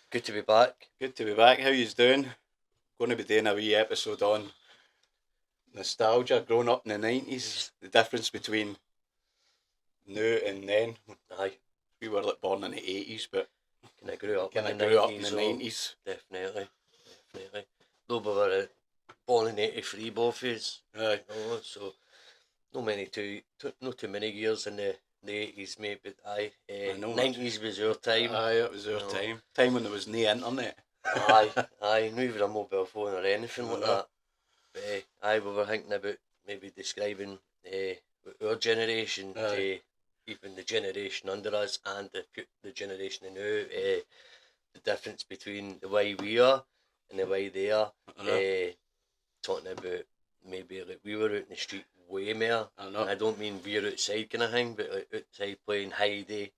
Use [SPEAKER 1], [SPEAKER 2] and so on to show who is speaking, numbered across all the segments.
[SPEAKER 1] Good to be back.
[SPEAKER 2] Good to be back. How yous doing? Going to be doing a wee episode on nostalgia, growing up in the 90s, the difference between now and then.
[SPEAKER 1] Aye,
[SPEAKER 2] We were like born in the 80s, but
[SPEAKER 1] kind of grew up
[SPEAKER 2] kind
[SPEAKER 1] in
[SPEAKER 2] of
[SPEAKER 1] the
[SPEAKER 2] grew up in
[SPEAKER 1] 90s,
[SPEAKER 2] the
[SPEAKER 1] so
[SPEAKER 2] 90s.
[SPEAKER 1] definitely. Though we were born in 83, both of us,
[SPEAKER 2] Aye.
[SPEAKER 1] so not too many years in the 80s, mate, but
[SPEAKER 2] I know
[SPEAKER 1] 90s was our time.
[SPEAKER 2] Aye, it was our time. Time when there was no internet.
[SPEAKER 1] Aye, not even a mobile phone or anything like
[SPEAKER 2] No.
[SPEAKER 1] that. But we were thinking about maybe describing our generation to even the generation under us and the generation of now, the difference between the way we are and the way they are. Talking about maybe like we were out in the street way more. And I don't mean we're outside kind of thing, but like outside playing Heidi.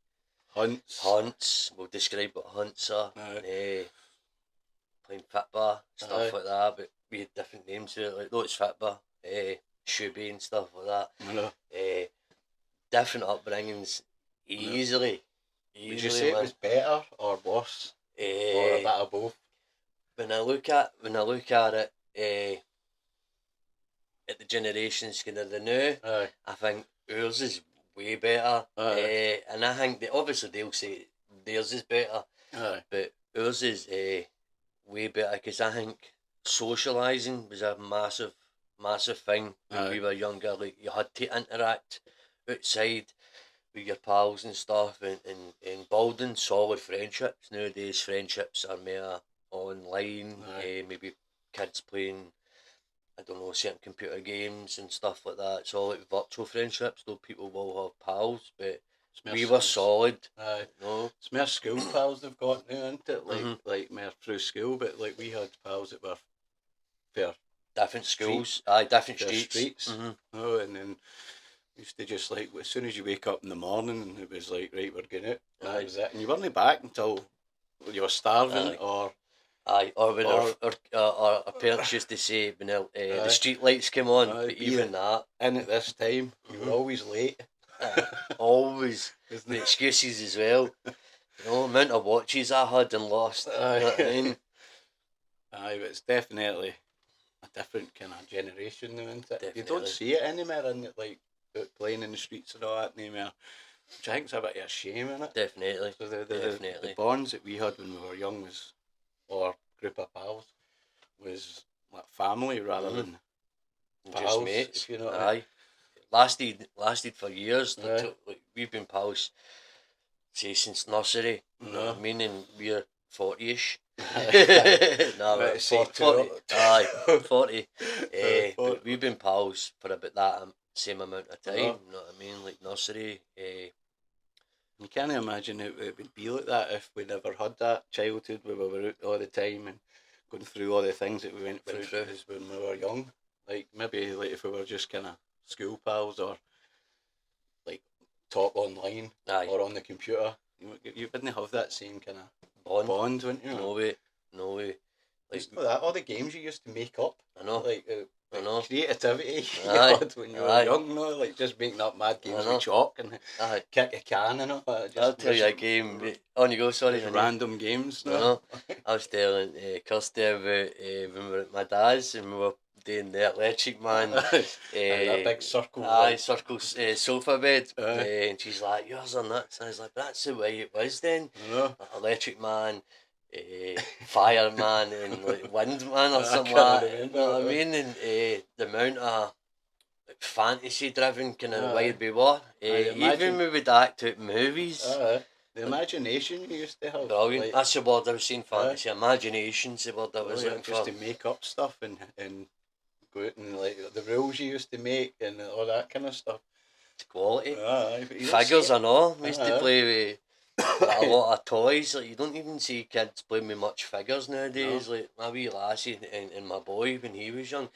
[SPEAKER 1] Hunts. We'll describe what hunts are. Playing football, stuff like that, but we had different names to it, like though it's football, shoebie and stuff like that. Different upbringings, easily.
[SPEAKER 2] Would you say it was better or worse? Or a bit of both?
[SPEAKER 1] When I look at it, at the generations kind of the now, I think ours is way better. And I think obviously they'll say theirs is better, but ours is way better because I think socialising was a massive thing when we were younger. Like you had to interact outside with your pals and stuff, and building solid friendships. Nowadays, friendships are more online. Maybe kids playing, I don't know, certain computer games and stuff like that. It's all like virtual friendships, though people will have pals, but we were solid.
[SPEAKER 2] It's more school pals they've got now, isn't it? Like more through school, but like we had pals that were fair
[SPEAKER 1] different schools, different streets.
[SPEAKER 2] And then used to just like as soon as you wake up in the morning, it was like right, we're going out. That was it, and you weren't back until you were starving or
[SPEAKER 1] when our parents used to say when the street lights came on, but even that.
[SPEAKER 2] And at this time, you were always late.
[SPEAKER 1] Always. The excuses as well. The amount of watches I had and lost. You know what I mean?
[SPEAKER 2] But it's definitely a different kind of generation now, isn't it?
[SPEAKER 1] Definitely.
[SPEAKER 2] You don't see it anymore, in it, like playing in the streets and all that anymore. Which I think is a bit of a shame, isn't it?
[SPEAKER 1] Definitely.
[SPEAKER 2] So the bonds that we had when we were young was, or group of pals, was like family rather than pals,
[SPEAKER 1] just mates.
[SPEAKER 2] If you know what I mean.
[SPEAKER 1] Lasted for years. Like we've been pals, say, since nursery. You know what I mean? And we're 40-ish. No, 40. 40. But we've been pals for about that same amount of time. You know what I mean? Like nursery.
[SPEAKER 2] You can't imagine it would be like that if we never had that childhood where we were out all the time and going through all the things that we went through when we were young. Like maybe like if we were just kind of school pals or like talk online or on the computer, you wouldn't have that same kind of bond, wouldn't you?
[SPEAKER 1] No way. Like
[SPEAKER 2] all the games you used to make up.
[SPEAKER 1] I know.
[SPEAKER 2] Like creativity you had when you were young, like just making up mad games with chalk and kick a can and all that.
[SPEAKER 1] I'll tell you a game. On you go, sorry.
[SPEAKER 2] Random games.
[SPEAKER 1] No. I was telling Kirsty about when we were at my dad's and we were doing the Electric Man.
[SPEAKER 2] That big circle.
[SPEAKER 1] Circle sofa bed. And she's like, yours are nuts. And I was like, that's the way it was then. Electric Man. Fireman and like Windman or something like that. You know what I mean? And the amount of like, fantasy driven kind of way we were. Even we would act out movies.
[SPEAKER 2] The imagination you used to have.
[SPEAKER 1] Brilliant. Like, that's the word I was saying, fantasy. Imagination's the word I was looking
[SPEAKER 2] just
[SPEAKER 1] for.
[SPEAKER 2] To make up stuff and go out and like the rules you used to make and all that kind of stuff.
[SPEAKER 1] It's quality. Figures and all. We used to play with a lot of toys. Like you don't even see kids playing with much figures nowadays. Like my wee lassie and my boy when he was young,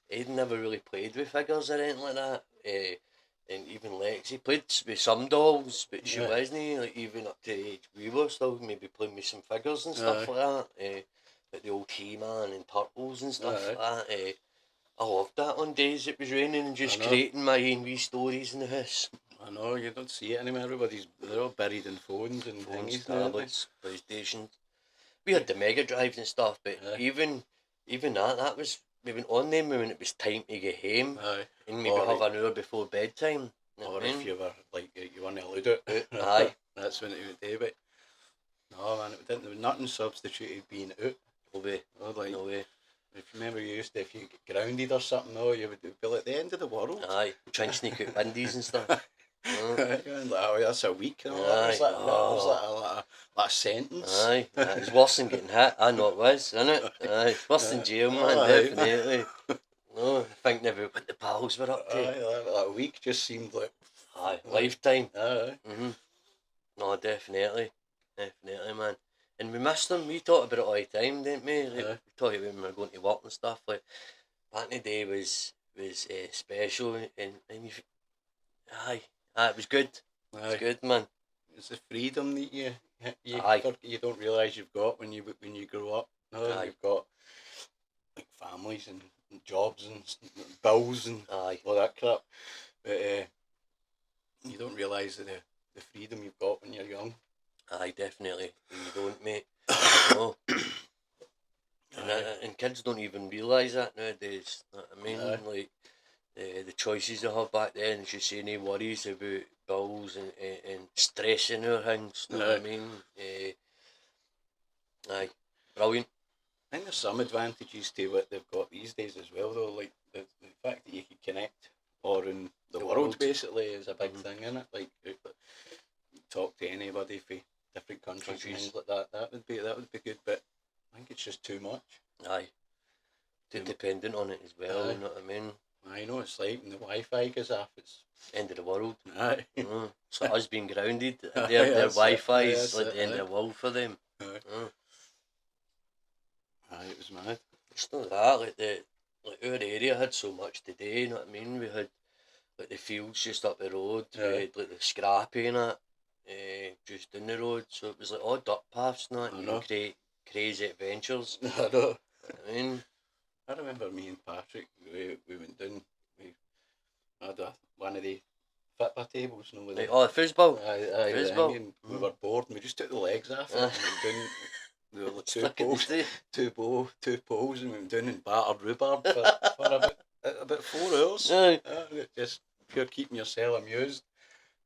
[SPEAKER 1] he'd never really played with figures or anything like that. And even Lexi played with some dolls, but she wasn't. Like even up to the age we were still maybe playing with some figures and stuff like that. Like the old He-Man and Turtles and stuff like that. I loved that on days it was raining and just creating my own wee stories in the house.
[SPEAKER 2] I know, you don't see it anymore. They're all buried in phones and things.
[SPEAKER 1] Tablets, PlayStation. we had the Mega Drives and stuff, but
[SPEAKER 2] Aye.
[SPEAKER 1] even that was, we went on them when it was time to get home.
[SPEAKER 2] Aye.
[SPEAKER 1] And maybe have an hour before bedtime.
[SPEAKER 2] Or if you were like, you weren't allowed it.
[SPEAKER 1] Aye.
[SPEAKER 2] That's when it would do, but no man, it didn't, there was nothing substituted being out.
[SPEAKER 1] No way.
[SPEAKER 2] Oh, like,
[SPEAKER 1] no way.
[SPEAKER 2] If you remember, you used to, if you get grounded or something, you would be like the end of the world.
[SPEAKER 1] Aye, try and sneak out windies and stuff.
[SPEAKER 2] Like, oh, that's a week. You know, that was like a sentence.
[SPEAKER 1] Aye, it's worse than getting hit. I know it was, isn't it? Aye, it's worse than jail, man, definitely. No, I think never what the pals were up to.
[SPEAKER 2] Aye, that week just seemed like...
[SPEAKER 1] Aye, lifetime.
[SPEAKER 2] Aye.
[SPEAKER 1] No, definitely, man. And we missed them. We talked about it all the time, didn't we? Like, we talked about when we were going to work and stuff. Like, back in the day was special, and it was good. It was good, man.
[SPEAKER 2] It's the freedom that you don't realise you've got when you grow up. No, you've got like families and jobs and bills and all that crap. But you don't realise the freedom you've got when you're young.
[SPEAKER 1] Aye, definitely. You don't, mate. No. And kids don't even realise that nowadays. You know what I mean? Like, the choices they have back then, as you say, no worries about bills and stressing or things. You know what I mean? Aye, brilliant.
[SPEAKER 2] I think there's some advantages to what they've got these days as well, though. Like the fact that you can connect all around the world basically is a big thing, isn't it? Like, talk to anybody from different countries and things like that. That would be good, but I think it's just too much.
[SPEAKER 1] Aye. Too dependent on it as well. You know what I mean?
[SPEAKER 2] I know it's like when the Wi-Fi goes off, it's
[SPEAKER 1] end of the world.
[SPEAKER 2] Aye.
[SPEAKER 1] So us being grounded, their Wi-Fi is like the end of the world for them.
[SPEAKER 2] Aye, it was mad.
[SPEAKER 1] It's not that, like our area had so much today, you know what I mean? We had like the fields just up the road, we had like the scrappy and that, just down the road, so it was like all dirt paths and that, and create crazy adventures.
[SPEAKER 2] I know.
[SPEAKER 1] I mean,
[SPEAKER 2] I remember me and Patrick, we went down, we had one of the Fitba tables, you know, with
[SPEAKER 1] the foosball.
[SPEAKER 2] Aye,
[SPEAKER 1] foosball.
[SPEAKER 2] And we were bored and we just took the legs off it and went down. There were like two poles, and we went down and battered rhubarb for about 4 hours. Just pure keeping yourself amused.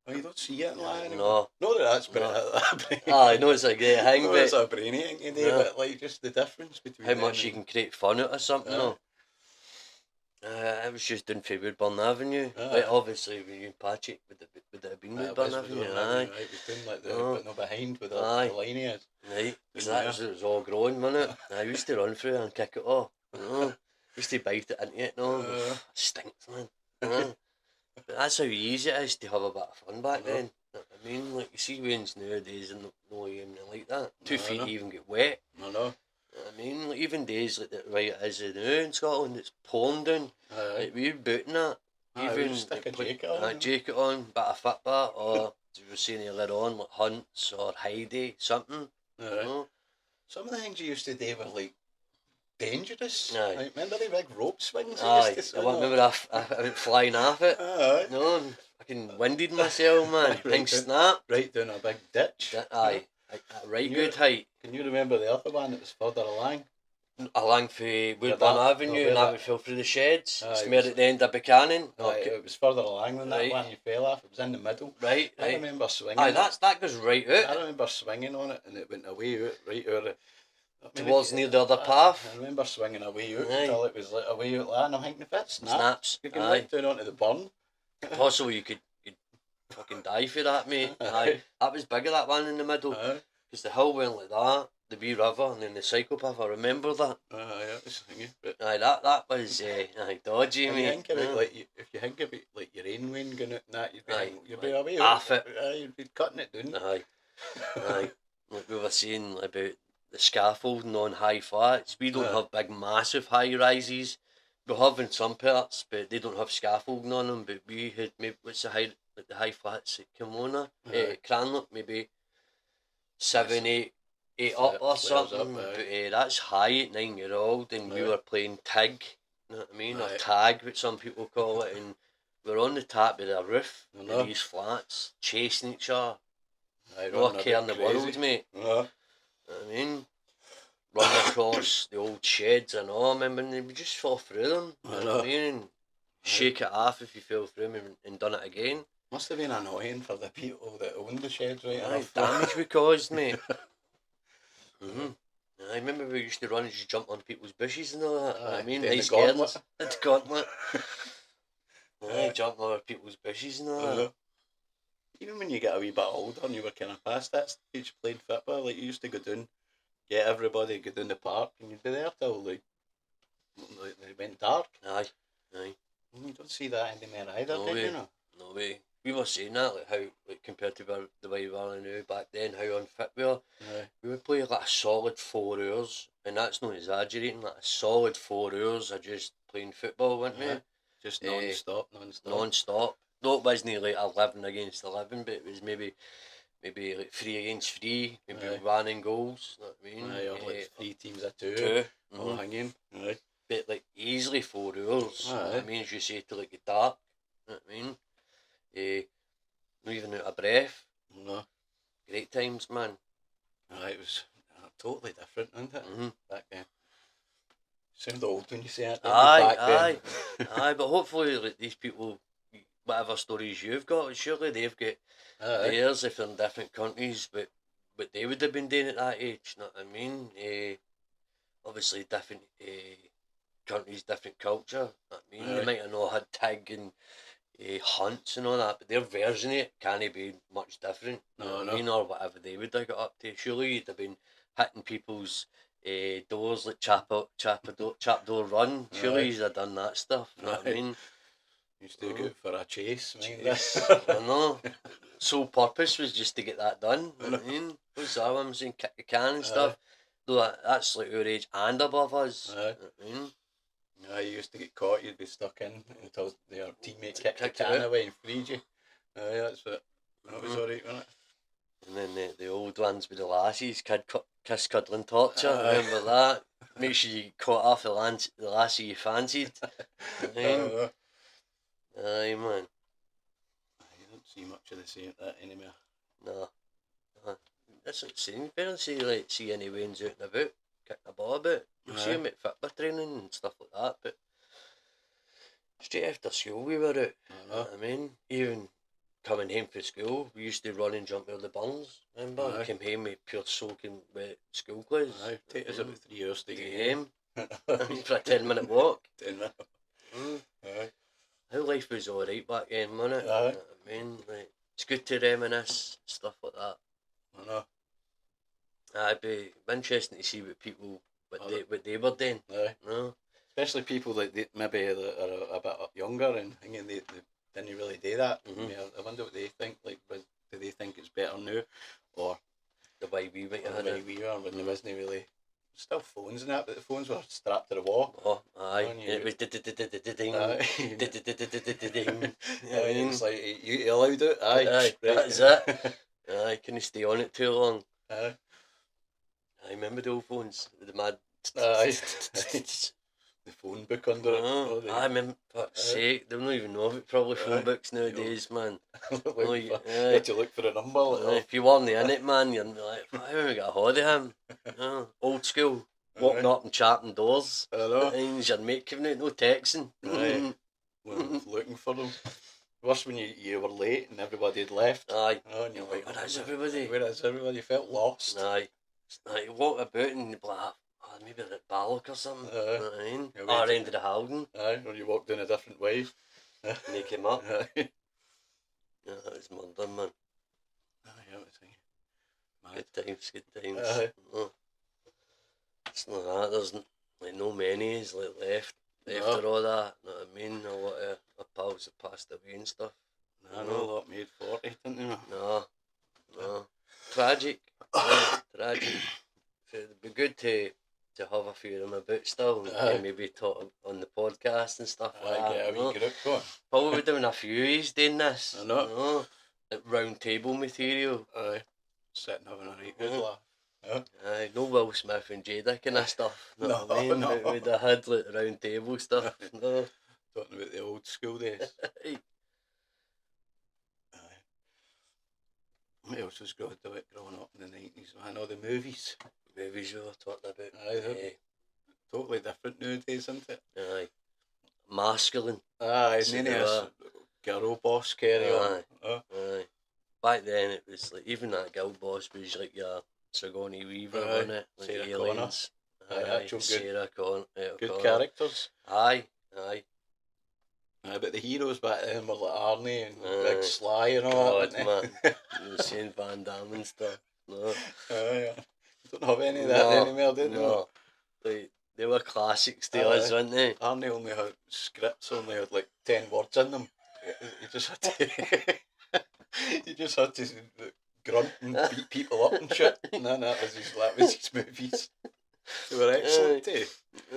[SPEAKER 2] Oh, you don't see it in Lion.
[SPEAKER 1] No.
[SPEAKER 2] Not that that's brainy.
[SPEAKER 1] I know it's a great hang,
[SPEAKER 2] but it's a brainy thing to do, but like just the difference between
[SPEAKER 1] how much you can create fun out of something. No. I was just doing for Woodburn Avenue. Like, obviously, with you and Patrick, would it have been Woodburn Avenue?
[SPEAKER 2] Aye. It was doing like but no behind with the line is.
[SPEAKER 1] Right, because it was all growing, wasn't it? I used to run through it and kick it off. Used to bite it into it, no. It stinks, man. But that's how easy it is to have a bit of fun back then. You know what I mean? Like, you see wins nowadays and no even like that. 2 feet even get wet.
[SPEAKER 2] I know.
[SPEAKER 1] I mean, like, even days like that, right, as now in Scotland, it's pouring down. Like, we're booting that.
[SPEAKER 2] Even stick a
[SPEAKER 1] jacket on, bit of Fitba, or as we were saying earlier on, like Hunts or Heidi, something. You know?
[SPEAKER 2] Some of the things you used to do were like dangerous.
[SPEAKER 1] Like,
[SPEAKER 2] remember the big rope swings?
[SPEAKER 1] I remember I went flying off it. No, I fucking winded myself, man. Things snap.
[SPEAKER 2] Right down a big ditch.
[SPEAKER 1] Right good height.
[SPEAKER 2] Can you remember the other one that was further along?
[SPEAKER 1] Along for Woodburn Avenue, and that would fell through the sheds. It's near at the end of Buchanan.
[SPEAKER 2] It was further along than that one you fell off. It was in the middle.
[SPEAKER 1] Right.
[SPEAKER 2] I remember swinging.
[SPEAKER 1] That goes right out.
[SPEAKER 2] I remember swinging on it, and it went away out, right out.
[SPEAKER 1] Towards near the other path.
[SPEAKER 2] I remember swinging away out until it was like away out there, and I'm thinking if it
[SPEAKER 1] snaps,
[SPEAKER 2] you can right down onto the burn.
[SPEAKER 1] Possibly you'd fucking die for that, mate. That was bigger, that one in the middle, because the hill went like that, the wee river, and then the psychopath. I remember that.
[SPEAKER 2] That was thingy. But
[SPEAKER 1] that was dodgy, mate.
[SPEAKER 2] If you think about like your rain wind going out and that, you'd be away
[SPEAKER 1] half it.
[SPEAKER 2] You'd be cutting it down.
[SPEAKER 1] Like we were saying about the scaffolding on high flats. We don't have big, massive high rises. We have in some parts, but they don't have scaffolding on them. But we had maybe the high flats at Kimona, Cranlock, maybe 7, 8 up or something. But that's high at 9-year-old, and we were playing tig. You know what I mean? Or tag, what some people call it, and we're on the top of the roof of these flats, chasing each other. No care in the world, mate. I mean, the old sheds and all. I remember they would just fall through them. You know what I mean? And shake it off if you fell through them and done it again.
[SPEAKER 2] Must have been annoying for the people that owned the sheds, right?
[SPEAKER 1] Aye, damage we caused, mate. I remember we used to run and just jump on people's bushes and all that. I mean, they scared us. The gauntlet. Aye, jumping over people's bushes and all that.
[SPEAKER 2] Even when you get a wee bit older and you were kind of past that stage playing football, like you used to go down, get everybody, go down the park, and you'd be there till like it went dark.
[SPEAKER 1] Aye.
[SPEAKER 2] You don't see that anymore either,
[SPEAKER 1] No
[SPEAKER 2] do
[SPEAKER 1] way.
[SPEAKER 2] you know?
[SPEAKER 1] No way. We were saying that, like how, like compared to the way we are now back then, how unfit we are. We would play like a solid 4 hours, and that's not exaggerating, like a solid 4 hours of just playing football, weren't we?
[SPEAKER 2] Just non-stop.
[SPEAKER 1] Non-stop. No, it wasn't like 11 against 11, but it was maybe like 3 against 3, maybe running goals, you know what I mean?
[SPEAKER 2] Or like 3 teams of 2. All hanging.
[SPEAKER 1] But like easily 4 hours, you know what I mean, as you say, till it get dark, you know what I mean? Not even out of breath.
[SPEAKER 2] No.
[SPEAKER 1] Great times, man.
[SPEAKER 2] It was totally different, wasn't it? Back then. Sound old when you say it.
[SPEAKER 1] Aye, but hopefully like, these people, whatever stories you've got, surely they've got theirs if they're in different countries, but they would have been doing at that age, you know what I mean? Obviously different countries, different culture, you know what I mean? They might have not had tag and hunts and all that, but their version of it can't be much different, you know what I mean? Or whatever they would have got up to. Surely you'd have been hitting people's doors like chap door run. Surely you'd have done that stuff, you know what I mean?
[SPEAKER 2] Used to go for a chase.
[SPEAKER 1] I know. Sole purpose was just to get that done, you know what I mean? What's that one? I'm saying kick the can and stuff. Though that's like our age and above us, you know what I mean?
[SPEAKER 2] You used to get caught, you'd be stuck in until your teammate kicked the can away and freed you. That was alright, wasn't it?
[SPEAKER 1] And then the old ones with the lassies, kiss, cuddle and torture, remember that? Make sure you caught off the lassie you fancied. Aye, man.
[SPEAKER 2] You don't see much of the same that anymore.
[SPEAKER 1] No. That's what I'm saying. You better see any Waynes out and about, kick the ball about. You'll see him at football training and stuff like that, but straight after school we were out, you know what I mean? Even coming home from school, we used to run and jump over the bungs, remember? Came home with pure soaking wet school clothes.
[SPEAKER 2] Take us about 3 hours to get home.
[SPEAKER 1] For a 10-minute walk.
[SPEAKER 2] 10 minutes.
[SPEAKER 1] How life was alright back then, wasn't it? You know what I mean? Like, it's good to reminisce, stuff like that.
[SPEAKER 2] I know.
[SPEAKER 1] It'd be interesting to see what they were doing. No?
[SPEAKER 2] Especially people that maybe that are a bit younger and thinking they didn't really do that. I wonder what they think. Like, do they think it's better now, or
[SPEAKER 1] the way we went
[SPEAKER 2] the way we were when there wasn't really still phones and that, but the phones were strapped to the wall.
[SPEAKER 1] Oh, aye. It was ding.
[SPEAKER 2] It's like you allowed it. Aye,
[SPEAKER 1] that's it. Aye, couldn't stay on it too long. I remember the old phones with the mad.
[SPEAKER 2] The phone book under it.
[SPEAKER 1] I remember, fuck's sake, they don't even know of it, probably phone books nowadays, man.
[SPEAKER 2] You had to look for a number.
[SPEAKER 1] If you weren't in it, man, you're like, why haven't we got a hold of him? Old school, walking up and chatting doors.
[SPEAKER 2] I know.
[SPEAKER 1] And your mate coming out, no texting.
[SPEAKER 2] Looking for them. Worse when you were late and everybody had left.
[SPEAKER 1] Aye.
[SPEAKER 2] And you're like,
[SPEAKER 1] where is everybody?
[SPEAKER 2] Where is everybody? You felt lost.
[SPEAKER 1] Aye. You walk about and you'd be like, maybe they're at Ballock or something. You know what I mean? Or end of the Haldon.
[SPEAKER 2] Aye, or you walked in a different way.
[SPEAKER 1] And they came up. Yeah, that was murder, man. Good times. It's not that, there's like no many left after all that, you know what I mean? A lot of my pals have passed away and stuff.
[SPEAKER 2] No, a lot made 40, didn't they?
[SPEAKER 1] No. Tragic. Tragic. It'd be good to have a few of them about still and maybe talk on the podcast and stuff like that.
[SPEAKER 2] Get a wee group going.
[SPEAKER 1] Probably doing a few of these doing this.
[SPEAKER 2] I know.
[SPEAKER 1] Like round table material.
[SPEAKER 2] Sitting having a right good laugh.
[SPEAKER 1] No Will Smith and Jada kind of stuff. You know what I mean?
[SPEAKER 2] No.
[SPEAKER 1] With the head like round table stuff. No.
[SPEAKER 2] Talking about the old school days. What else was good about growing up in the 90s? I know the movies.
[SPEAKER 1] movies we were talking about.
[SPEAKER 2] Aye, totally different nowadays, isn't it?
[SPEAKER 1] Aye. Masculine.
[SPEAKER 2] Aye,
[SPEAKER 1] So
[SPEAKER 2] none
[SPEAKER 1] they
[SPEAKER 2] of this
[SPEAKER 1] were.
[SPEAKER 2] girl boss carry on.
[SPEAKER 1] Aye. Back then it was like, even that girl boss was like your Sigourney Weaver, wasn't it? Like
[SPEAKER 2] Sarah
[SPEAKER 1] Aliens.
[SPEAKER 2] Connor. Aye, actual
[SPEAKER 1] Sarah Connor.
[SPEAKER 2] good characters.
[SPEAKER 1] Aye.
[SPEAKER 2] But the heroes back then were like Arnie and Big Sly and all that.
[SPEAKER 1] God, man. You were saying Van Damme and stuff. No.
[SPEAKER 2] Aye. You don't have any of that anymore, do you?
[SPEAKER 1] No. They were classics to us, weren't they?
[SPEAKER 2] Arnie only had scripts, only had like 10 words in them. You just had to... you just had to grunt and beat people up and shit. And then that was his movies. They were excellent too.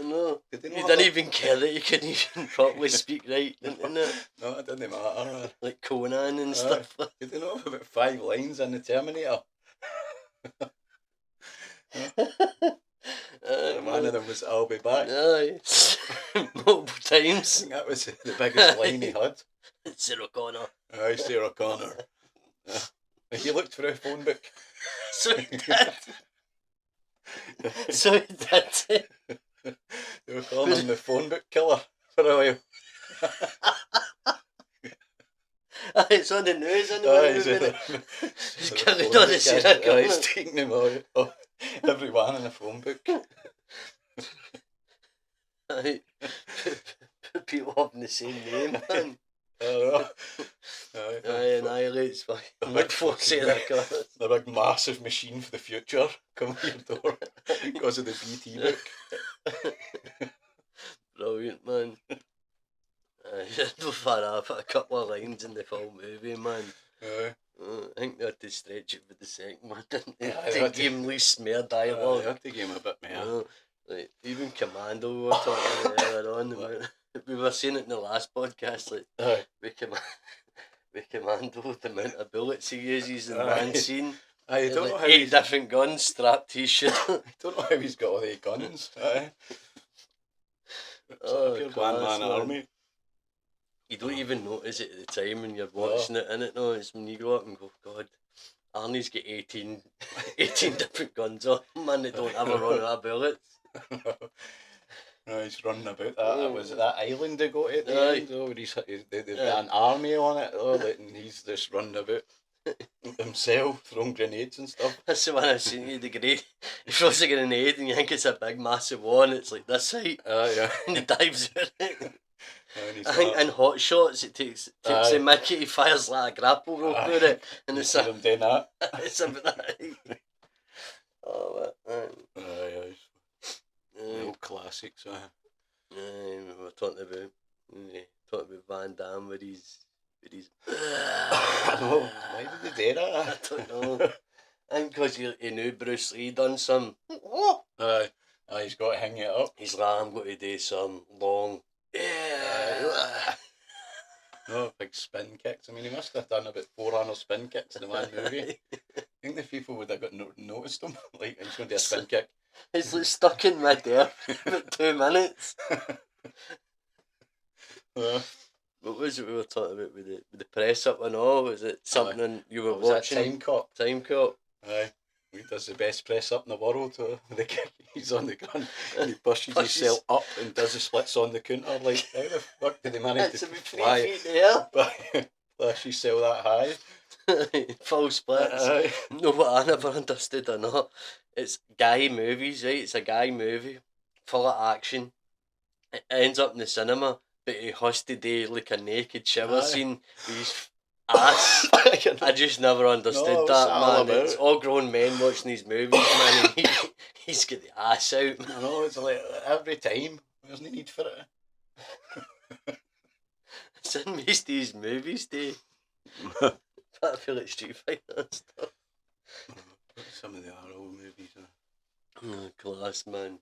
[SPEAKER 1] No. You didn't even care that you couldn't even properly speak right, didn't it?
[SPEAKER 2] No, it didn't matter.
[SPEAKER 1] Like Conan and stuff.
[SPEAKER 2] You didn't have about 5 lines in the Terminator. One of them was "I'll be back."
[SPEAKER 1] Aye. Multiple times.
[SPEAKER 2] I think that was the biggest line he had.
[SPEAKER 1] Sarah Connor.
[SPEAKER 2] Aye, Sarah Connor. He looked through a phone book.
[SPEAKER 1] So he did. So he did.
[SPEAKER 2] They were calling him the phone book killer for a while.
[SPEAKER 1] It's on the news anyway. He's killing all the Sarah Connor.
[SPEAKER 2] He's taking them all, everyone in the phone book.
[SPEAKER 1] Aye. People having the same name, man. Aye, annihilates fucking big folk Sarah Connor.
[SPEAKER 2] The big massive machine for the future come to your door because of the BT book.
[SPEAKER 1] Brilliant, man. Not far off a couple of lines in the full movie, man. I think they had to stretch it for the second one, didn't they? To give him least more dialogue.
[SPEAKER 2] They had to give him a bit more.
[SPEAKER 1] Like, even Commando we were talking about earlier on. We were saying it in the last podcast, like, with Commando, the amount of bullets he uses in one scene.
[SPEAKER 2] I don't know how
[SPEAKER 1] 8 different guns strapped to his shit.
[SPEAKER 2] I don't know how he's got all the guns. It's a one-man army.
[SPEAKER 1] You don't even notice it at the time when you're watching it, innit? No, it's when you go up and go, God, Arnie's got 18 different guns on him, man, they don't ever run out of bullets.
[SPEAKER 2] No, he's running about that. Was it that island they go to at the end? Where they've got an army on it, and he's just running about himself, throwing grenades and stuff.
[SPEAKER 1] That's the one I've seen you, the grenade. He throws a grenade and you think it's a big massive one, it's like this height. And he dives out it. I think in Hot Shots it takes a Mickey, he fires like a grapple rope through it, and it's
[SPEAKER 2] him doing that.
[SPEAKER 1] It's about that height. Oh, man.
[SPEAKER 2] The old classics.
[SPEAKER 1] We were talking about Van Damme with his
[SPEAKER 2] I know. Why did they do that?
[SPEAKER 1] I don't know. I think because he knew Bruce Lee done some.
[SPEAKER 2] He's got to hang it up.
[SPEAKER 1] He's like, I'm going to do some long.
[SPEAKER 2] No, big spin kicks. I mean, he must have done about 400 spin kicks in the one movie. I think the people would have got noticed him. Like, he's going to do a spin kick.
[SPEAKER 1] He's like stuck in mid-air for about 2 minutes. What was it we were talking about with the press up and all? Was it something you were watching?
[SPEAKER 2] Time Cop.
[SPEAKER 1] Time Cop.
[SPEAKER 2] Aye. He does the best press up in the world. He's on the gun and he pushes himself up and does the splits on the counter. Like, how the fuck did he manage to fly?
[SPEAKER 1] 3 feet in the air.
[SPEAKER 2] Flash yourself that high.
[SPEAKER 1] Full splits. No, what I never understood or not. It's guy movies, right? It's a guy movie full of action. It ends up in the cinema, but he has to do like a naked shower scene with his ass. I just never understood that, man. It's all grown men watching these movies, man, and he's got the ass out.
[SPEAKER 2] I know, it's like every time. There's no need for it.
[SPEAKER 1] It's in most of these movies, too. I feel like Street Fighter and stuff.
[SPEAKER 2] Some of the old movies.
[SPEAKER 1] Oh, class, man.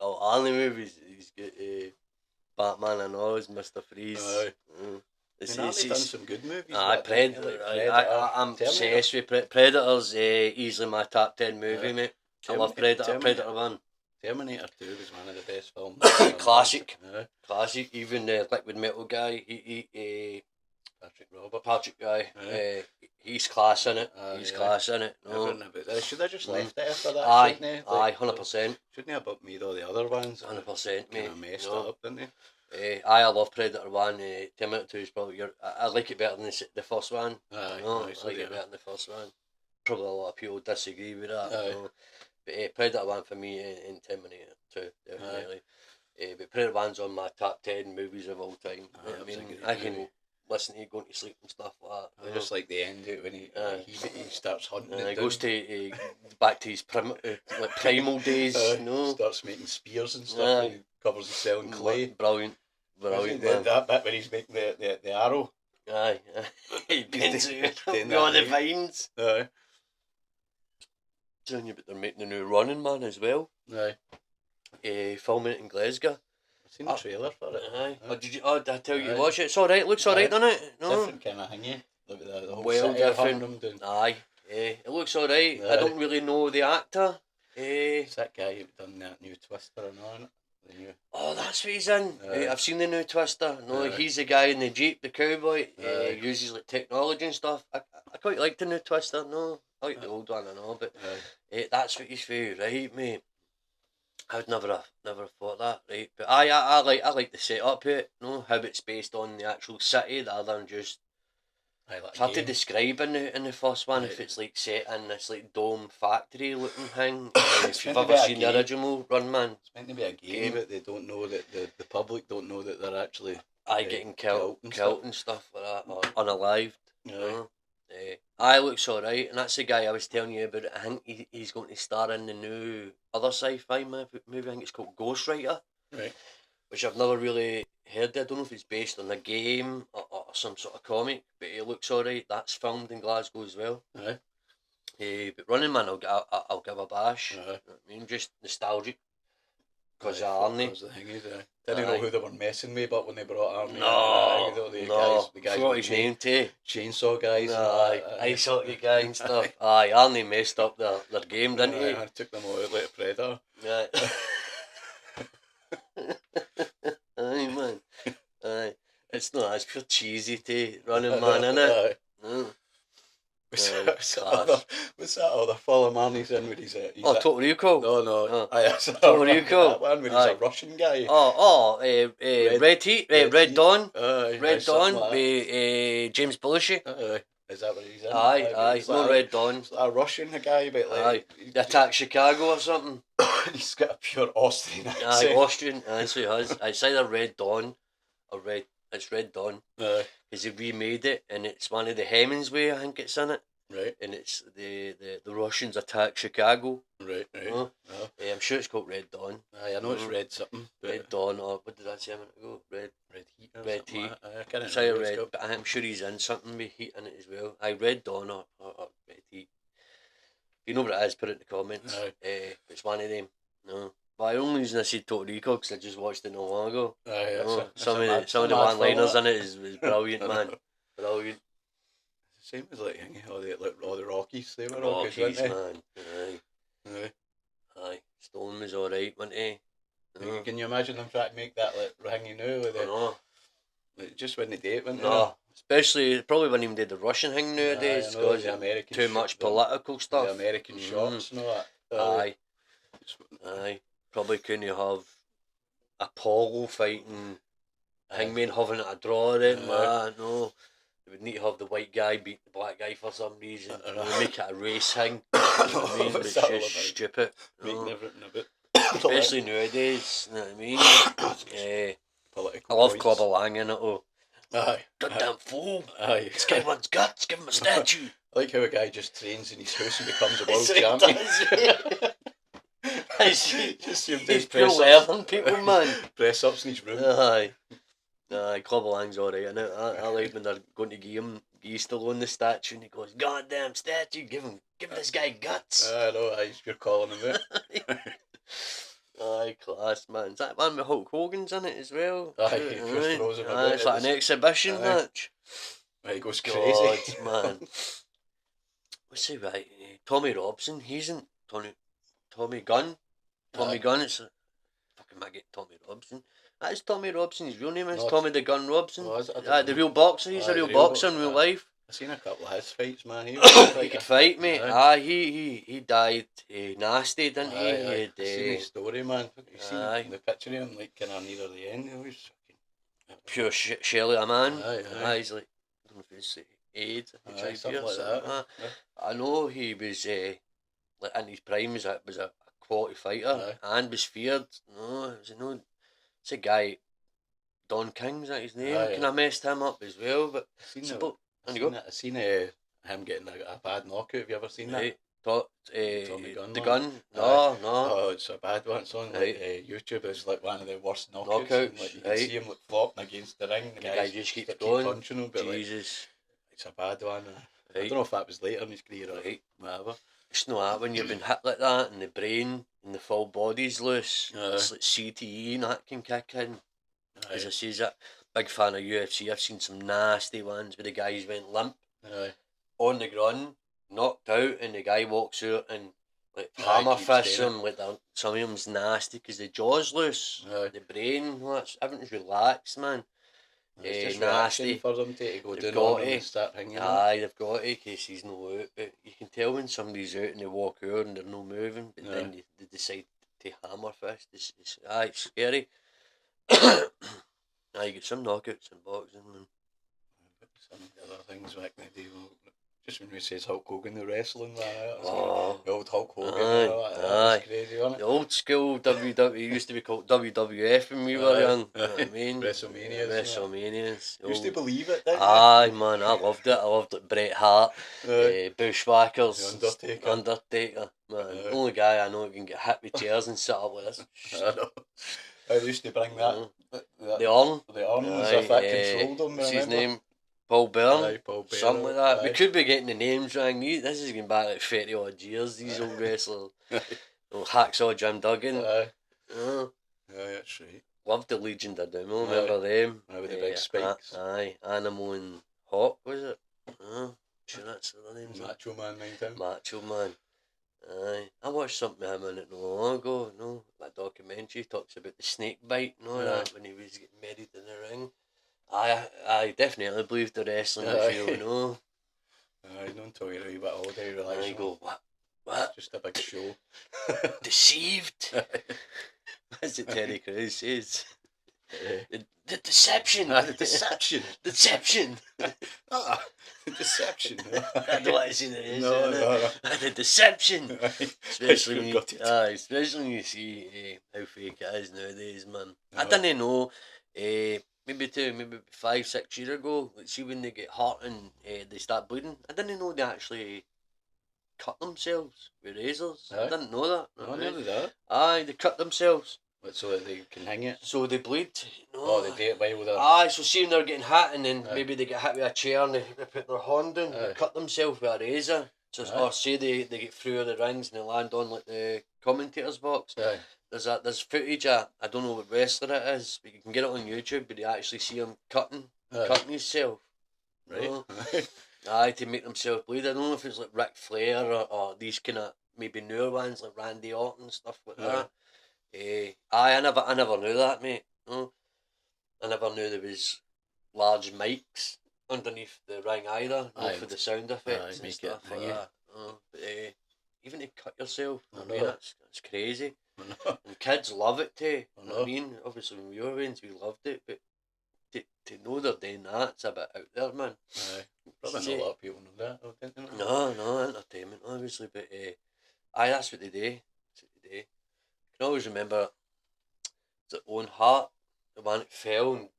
[SPEAKER 1] Arnie movies, he's got Batman and all, Mr. Freeze.
[SPEAKER 2] He's done some good movies.
[SPEAKER 1] Predator. I'm obsessed with Predator's easily my top 10 movie, mate. I love Predator. Predator 1.
[SPEAKER 2] Terminator 2 was one of the best films.
[SPEAKER 1] Classic. Classic. Even the Liquid Metal guy, he Patrick, he's class in it. He's class in it. No.
[SPEAKER 2] Should I just left it after that?
[SPEAKER 1] Aye,
[SPEAKER 2] shouldn't they?
[SPEAKER 1] aye, 100%.
[SPEAKER 2] Shouldn't have but made all the other ones.
[SPEAKER 1] 100%, mate.
[SPEAKER 2] Messed it up, didn't they?
[SPEAKER 1] I love Predator 1. Terminator 2 is probably I like it better than the first one.
[SPEAKER 2] Aye,
[SPEAKER 1] I like it better than the first one. Probably a lot of people disagree with that.
[SPEAKER 2] Aye.
[SPEAKER 1] But Predator 1 for me and Terminator 2, definitely. But Predator 1's on my top 10 movies of all time. I mean, I can listen to you going to sleep and stuff like that.
[SPEAKER 2] I just like the end of it when he starts hunting.
[SPEAKER 1] He goes to back to his primal days.
[SPEAKER 2] Starts making spears and stuff. And he covers himself in clay.
[SPEAKER 1] Brilliant, man.
[SPEAKER 2] That bit when he's making the arrow.
[SPEAKER 1] Aye, he bends it on the vines.
[SPEAKER 2] Aye.
[SPEAKER 1] Telling you, but they're making a new Running Man as well.
[SPEAKER 2] Aye.
[SPEAKER 1] Filming it in Glasgow.
[SPEAKER 2] I've seen the trailer for it.
[SPEAKER 1] Aye. Did I tell you to watch it? It's alright. It looks alright, doesn't it? No.
[SPEAKER 2] Different kind of thingy. The whole
[SPEAKER 1] well different.
[SPEAKER 2] Doing.
[SPEAKER 1] Aye. It looks alright. I don't really know the actor.
[SPEAKER 2] It's that guy who done that new Twister and all, isn't it?
[SPEAKER 1] Oh, that's what he's in. I've seen the new Twister. No, he's the guy in the Jeep, the cowboy. He uses like technology and stuff. I quite like the new Twister. No, I like the old one and all, but that's what he's for, right, mate? I would never have thought that, right? But I like the setup of it. No, how it's based on the actual city rather than just. It's hard to describe in the first one if it's like set in this like dome factory looking thing. If you've ever seen the original Run Man.
[SPEAKER 2] It's meant to be a game, but they don't know that the public don't know that they're actually
[SPEAKER 1] getting killed and stuff like that, or unalived. I looks alright, and that's the guy I was telling you about. I think he's going to star in the new other sci-fi movie. I think it's called Ghostwriter.
[SPEAKER 2] Right.
[SPEAKER 1] Which I've never really heard of. I don't know if it's based on a game or some sort of comic, but it looks alright. That's filmed in Glasgow as well.
[SPEAKER 2] Aye.
[SPEAKER 1] But Running Man, I'll give a bash.
[SPEAKER 2] Aye.
[SPEAKER 1] You know what I mean, just nostalgic. Because Arnie.
[SPEAKER 2] The thing is, didn't know who they were messing with, but when they brought Arnie,
[SPEAKER 1] the guys forgot his name too.
[SPEAKER 2] Chainsaw guys.
[SPEAKER 1] Ice hockey guy and stuff. Aye, Arnie messed up their game, didn't he?
[SPEAKER 2] I took them all out like a predator.
[SPEAKER 1] Aye. Aye, man. Aye. It's pure cheesy to Running Man, innit?
[SPEAKER 2] What's that other fella man he's in with his...
[SPEAKER 1] Total Recall?
[SPEAKER 2] No.
[SPEAKER 1] Total Recall?
[SPEAKER 2] That one where he's a Russian guy.
[SPEAKER 1] Red Heat? Red Dawn?
[SPEAKER 2] Red
[SPEAKER 1] Dawn with James Belushi?
[SPEAKER 2] Is that what he's in?
[SPEAKER 1] Aye, no Red Dawn.
[SPEAKER 2] It's a Russian guy, but like...
[SPEAKER 1] Attack Chicago or something?
[SPEAKER 2] He's got a pure Austrian accent.
[SPEAKER 1] Aye, Austrian, that's what he has. It's either Red Dawn or Red... It's Red Dawn. Because he remade it, and it's one of the Hemingway, I think it's in it.
[SPEAKER 2] Right.
[SPEAKER 1] And it's the Russians attack Chicago.
[SPEAKER 2] Right.
[SPEAKER 1] I'm sure it's called Red Dawn.
[SPEAKER 2] Aye, I know it's Red something.
[SPEAKER 1] Red Dawn, or what did I say a minute ago? Red
[SPEAKER 2] Heat.
[SPEAKER 1] Red Heat.
[SPEAKER 2] I can't
[SPEAKER 1] it's either Red, but I'm sure he's in something with Heat in it as well. Red Dawn or Red Heat. If you know what it is, put it in the comments. It's one of them. No. But the only reason I said Total Recall because I just watched it not long ago. Some of the one-liners in it is brilliant, man. Brilliant.
[SPEAKER 2] Same as like all the Rockies. They were
[SPEAKER 1] Rockies, man. Aye. Stone was alright, wasn't he?
[SPEAKER 2] Can you imagine them trying to make that like hanging now with it? Like, just when they did it,
[SPEAKER 1] especially probably when even did the Russian thing nowadays because too much political stuff.
[SPEAKER 2] The American shots and all that.
[SPEAKER 1] Aye. Probably couldn't have Apollo fighting Hangman having a draw then, man. No. They would need to have the white guy beat the black guy for some reason. Make it a race thing. It's just stupid.
[SPEAKER 2] Making everything a bit.
[SPEAKER 1] Especially nowadays, you know what I mean? I love Clubber Lang in it, Goddamn fool. This guy wants guts, give him a statue.
[SPEAKER 2] I like how a guy just trains in his house and becomes a world champion.
[SPEAKER 1] He's pure learning people, man.
[SPEAKER 2] Press ups in his room.
[SPEAKER 1] Aye, Clubber Lang's alright, innit? I like when they're going to give Stallone the statue and he goes, goddamn statue, give this guy guts.
[SPEAKER 2] I know, you're calling him out.
[SPEAKER 1] Aye, class, man. Is that one with Hulk Hogan's in it as well?
[SPEAKER 2] Aye, he just throws him a bit.
[SPEAKER 1] It's like an exhibition match.
[SPEAKER 2] He goes crazy.
[SPEAKER 1] God, man. What's he right? Tommy Robson, he's in Tommy Gunn. Tommy Gunn, it's fucking might get Tommy Robson. That is Tommy Robson, his real name is
[SPEAKER 2] No,
[SPEAKER 1] Tommy the Gun Robson.
[SPEAKER 2] Oh, the
[SPEAKER 1] real boxer, he's a real boxer in real life.
[SPEAKER 2] I've seen a couple of his fights, man. He
[SPEAKER 1] could fight, mate. He died nasty, didn't he?
[SPEAKER 2] I've seen his story, man. You seen the picture of him, like, kind of near the end. He was fucking
[SPEAKER 1] pure Shelley, a man. He's like, I don't know if it's AIDS,
[SPEAKER 2] something like that.
[SPEAKER 1] I know he was like in his prime was a quality fighter and was feared. No, it's a guy. Don King, is that his name? Can I messed him up as well? But
[SPEAKER 2] I've seen him getting a bad knockout. Have you ever seen that?
[SPEAKER 1] Tommy
[SPEAKER 2] Gun,
[SPEAKER 1] the Gun? No.
[SPEAKER 2] Oh, it's a bad one. It's on YouTube. It's like one of the worst knockouts. And, like, you can see him like flopping against the ring. The guy just keeps going. Punching him, but Jesus. Like, it's a bad one. I don't know if that was later in his career or whatever.
[SPEAKER 1] It's not that when you've been hit like that and the brain and the full body's loose. It's like CTE and that can kick in. As I say, that big fan of UFC. I've seen some nasty ones where the guys went limp on the ground, knocked out, and the guy walks out and like hammer fists him. Like some of them's nasty because the jaw's loose, the brain, everything's relaxed, man.
[SPEAKER 2] It's just nasty for them to go down on and start hanging.
[SPEAKER 1] They've got it because he's no out. But you can tell when somebody's out and they walk out and they're no moving, but then they decide to hammer fist. It's scary. You get some knockouts in boxing, man.
[SPEAKER 2] Some of the other things back in the day, just when we says Hulk Hogan, the wrestling, the old Hulk Hogan, that was crazy, wasn't it?
[SPEAKER 1] The old school WWE used to be called WWF when we were young. You know what I mean?
[SPEAKER 2] WrestleManias. Used to believe it, didn't you?
[SPEAKER 1] Man, I loved it. I loved like Bret Hart, Bushwhackers,
[SPEAKER 2] the
[SPEAKER 1] Undertaker. Man, the only guy I know who can get hit with chairs and sit up like this.
[SPEAKER 2] I know. I used to bring that.
[SPEAKER 1] The arm
[SPEAKER 2] as if that controlled him.
[SPEAKER 1] What's his name? Paul Byrne. Something like that. We could be getting the names wrong. This is going back like 30 odd years, these old wrestlers. Hacksaw Jim Duggan.
[SPEAKER 2] That's right.
[SPEAKER 1] Loved the Legion of Doom. Remember them?
[SPEAKER 2] With the big spikes.
[SPEAKER 1] Animal and Hawk, was it? Sure, that's their names.
[SPEAKER 2] Macho Man 9
[SPEAKER 1] Macho Man. I watched something with him in it not long ago. That documentary talks about the snake bite and all that when he was getting married in the ring. I definitely believed the wrestling was real,
[SPEAKER 2] don't tell you about all day relaxing.
[SPEAKER 1] I go, what?
[SPEAKER 2] Just a big show.
[SPEAKER 1] Deceived. That's what Terry Crews says. The deception.
[SPEAKER 2] The deception.
[SPEAKER 1] Deception.
[SPEAKER 2] The deception.
[SPEAKER 1] I don't want to say that is.
[SPEAKER 2] No.
[SPEAKER 1] The deception. Especially when you see how fake it is nowadays, man. I didn't know. Maybe 5, 6 years ago. Like, see when they get hurt and they start bleeding. I didn't know they actually cut themselves with razors. I didn't know that.
[SPEAKER 2] I never knew that.
[SPEAKER 1] They cut themselves.
[SPEAKER 2] So that they can hang it?
[SPEAKER 1] So they bleed.
[SPEAKER 2] They do it while they're...
[SPEAKER 1] so see when they're getting hit and then maybe they get hit with a chair and they put their hand down, they cut themselves with a razor. Or say they get through the rings and they land on like the commentator's box. There's footage of, I don't know what wrestler it is, but you can get it on YouTube, but you actually see him cutting himself.
[SPEAKER 2] Right.
[SPEAKER 1] To make themselves bleed. I don't know if it's like Ric Flair or these kind of maybe newer ones like Randy Orton and stuff like that. I never knew that, mate. No, I never knew there was large mics underneath the ring either, for the sound effects and stuff like that. But even to cut yourself, that's crazy. And kids love it too. I mean, obviously when we were kids, we loved it, but to know they're doing that, it's a bit out there, man.
[SPEAKER 2] Probably not a lot of people know that, don't they?
[SPEAKER 1] No, entertainment, obviously, but that's what they do. I can always remember the Owen Hart, the one that fell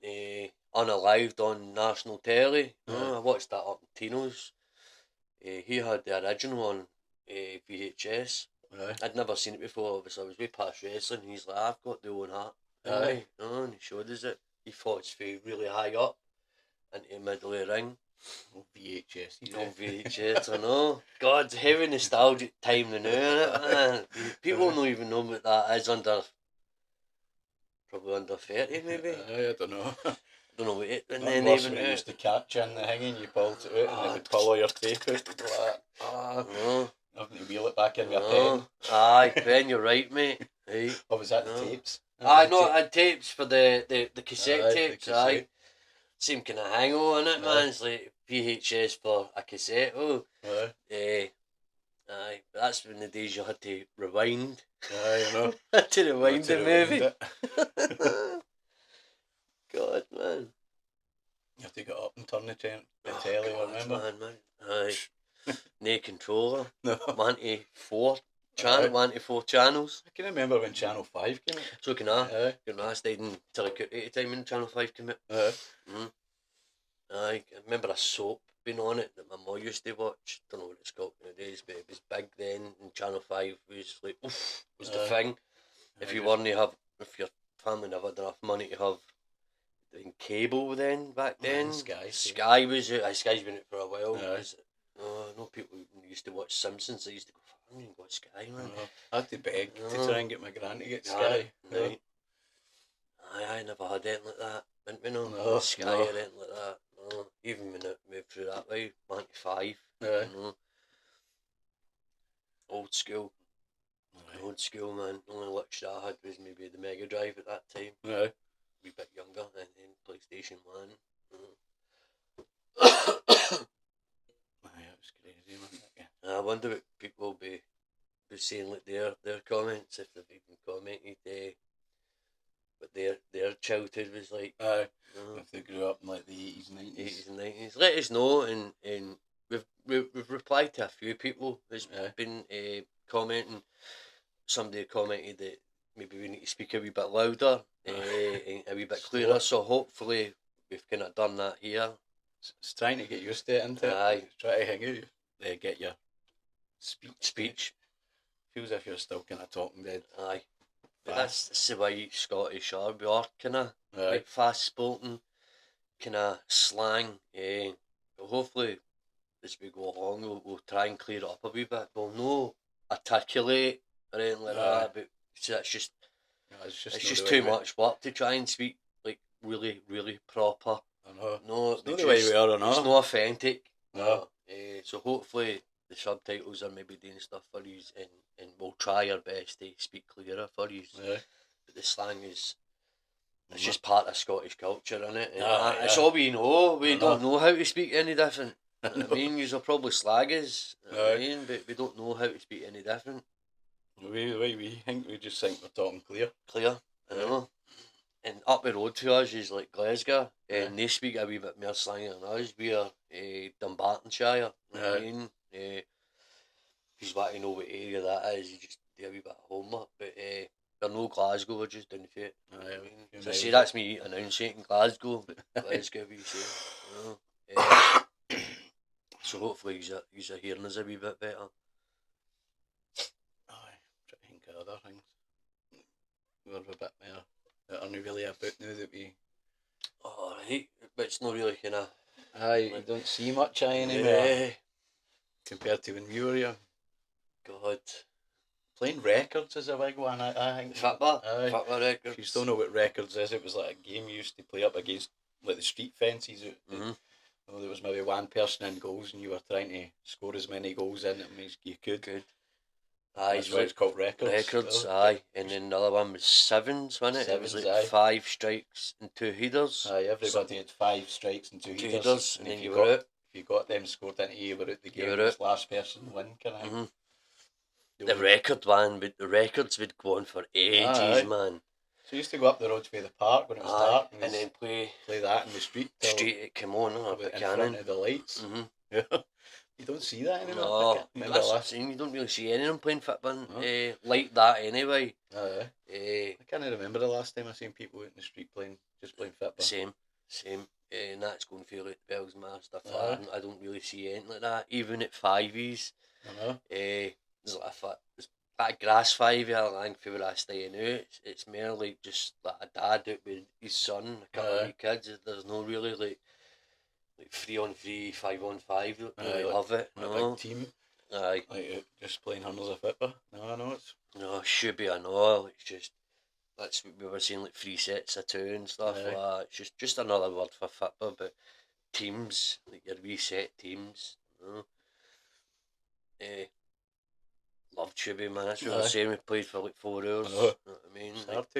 [SPEAKER 1] and unalived on national telly. I watched that up in Tino's. He had the original on VHS. I'd never seen it before, obviously I was way past wrestling and he's like, I've got the Owen Hart. And he showed us it. He fought his way really high up into the middle of the ring. VHS, I know. God, heavy nostalgic time now, innit? People don't even know what that is probably under 30 maybe.
[SPEAKER 2] I don't know.
[SPEAKER 1] Don't know what it
[SPEAKER 2] and then even when used to catch in the hanging, you pulled it out and it would pull all your tape out.
[SPEAKER 1] No.
[SPEAKER 2] Having to wheel it back in with a pen.
[SPEAKER 1] Pen, you're right, mate. Right.
[SPEAKER 2] Or was that the tapes?
[SPEAKER 1] I know I had tapes for the cassette tapes.
[SPEAKER 2] The cassette.
[SPEAKER 1] Aye. Same kind of hang on it, man. It's like VHS for a cassette. Oh. Aye. But that's when the days you had to rewind.
[SPEAKER 2] Aye, you know.
[SPEAKER 1] Had to rewind the movie. God, man.
[SPEAKER 2] You have to get up and turn the telly,
[SPEAKER 1] God,
[SPEAKER 2] remember?
[SPEAKER 1] Man. Aye. No controller.
[SPEAKER 2] No.
[SPEAKER 1] 1 to 4 channels.
[SPEAKER 2] I can remember when Channel 5 came out.
[SPEAKER 1] So can I. I stayed until I got 80 time when Channel 5 came out. I remember a soap being on it that my mum used to watch. Don't know what it's called nowadays, but it was big then, and Channel 5 was like, was the thing. If your family never had enough money to have cable then, back then. Sky was out. Sky's been out for a while. I know people used to watch Simpsons, they used to go, I didn't watch Sky, man.
[SPEAKER 2] I had to beg to try and get my gran to get Sky.
[SPEAKER 1] Right. I never had anything like that. Didn't we know? Sky or anything like that. No. Even when it moved through that way, 95. Old school. Old school, man. The only luxury I had was maybe the Mega Drive at that time. A wee bit younger, and then PlayStation 1.
[SPEAKER 2] That was crazy, man.
[SPEAKER 1] I wonder what people will be saying, like their comments, if they've even commented what their childhood was like.
[SPEAKER 2] If they grew up in like the 80s and 90s.
[SPEAKER 1] 80s and 90s. Let us know, and we've replied to a few people who's been commenting. Somebody commented that maybe we need to speak a wee bit louder, and a wee bit clearer, so hopefully we've kind of done that here.
[SPEAKER 2] It's trying to get used to it, isn't it?
[SPEAKER 1] Aye.
[SPEAKER 2] Try to hang out, get your
[SPEAKER 1] speech.
[SPEAKER 2] Feels as if you're still kind of talking dead.
[SPEAKER 1] Aye. But that's the way Scottish are. We are kind of like fast spoken, kind of slang. But hopefully, as we go along, we'll try and clear it up a wee bit. We'll no articulate or anything like that, but it's just it's just too much work to try and speak like really, really proper.
[SPEAKER 2] I know.
[SPEAKER 1] No,
[SPEAKER 2] it's not the way we are, or
[SPEAKER 1] it's not authentic.
[SPEAKER 2] No.
[SPEAKER 1] So hopefully the subtitles are maybe doing stuff for you, and we'll try our best to speak clearer for you. But the slang it's just part of Scottish culture, isn't it? It's all we know. We don't know how to speak any different. I mean, you'll probably slag us. I mean, but we don't know how to speak any different.
[SPEAKER 2] We just think we're talking clear.
[SPEAKER 1] I know. And up the road to us is like Glasgow, and they speak a wee bit more slang than us. We are Dumbartonshire. I mean, if you want to know what area that is, you just do a wee bit of homework. But we're no Glasgow, we're just down the foot. So see, that's me announcing it in Glasgow. Glasgow, we say. So hopefully you're hearing us a wee bit better.
[SPEAKER 2] Try to think of other things. We're a bit more. That aren't really about now that we.
[SPEAKER 1] Alright, but it's not really kind of.
[SPEAKER 2] You don't see much anymore. Compared to when we were young.
[SPEAKER 1] God.
[SPEAKER 2] Playing records is a big one, I think.
[SPEAKER 1] Fatbar records.
[SPEAKER 2] If you still know what records is, it was like a game you used to play up against, like the street fences. There was maybe one person in goals, and you were trying to score as many goals in it as you could. That's why it's called records.
[SPEAKER 1] And then the other one was sevens, wasn't it? It was like 5 strikes and 2 headers.
[SPEAKER 2] Everybody had 5 strikes and 2 headers.
[SPEAKER 1] And then you were out.
[SPEAKER 2] If you got them scored into you, were out the game. This last person win, kind of thing.
[SPEAKER 1] The record one, but the records would go on for ages, man.
[SPEAKER 2] So you used to go up the road to the park when it was dark,
[SPEAKER 1] and then play
[SPEAKER 2] that in the street.
[SPEAKER 1] It came on,
[SPEAKER 2] in front of the lights. You don't see that anymore.
[SPEAKER 1] No, that's what I'm saying. You don't really see any of them playing football like that anyway.
[SPEAKER 2] I can't remember the last time I seen people out in the street playing football.
[SPEAKER 1] Same. And that's going through like Bells Mar stuff like that. I don't really see anything like that. Even at 5es. There's like a grass 5 along for where I stay now. It's more like just like a dad out with his son, a couple of kids. There's no really like 3-on-3, 5-on-5. I love it.
[SPEAKER 2] A big team. Like just playing hundreds of football.
[SPEAKER 1] No, should be. I know. It's just that's what we were saying, like 3 sets of 2 and stuff like that. It's just another word for football, but teams, like your wee set teams. Love Tubby, man. That's what I was saying. We played for like 4 hours. You know what I mean?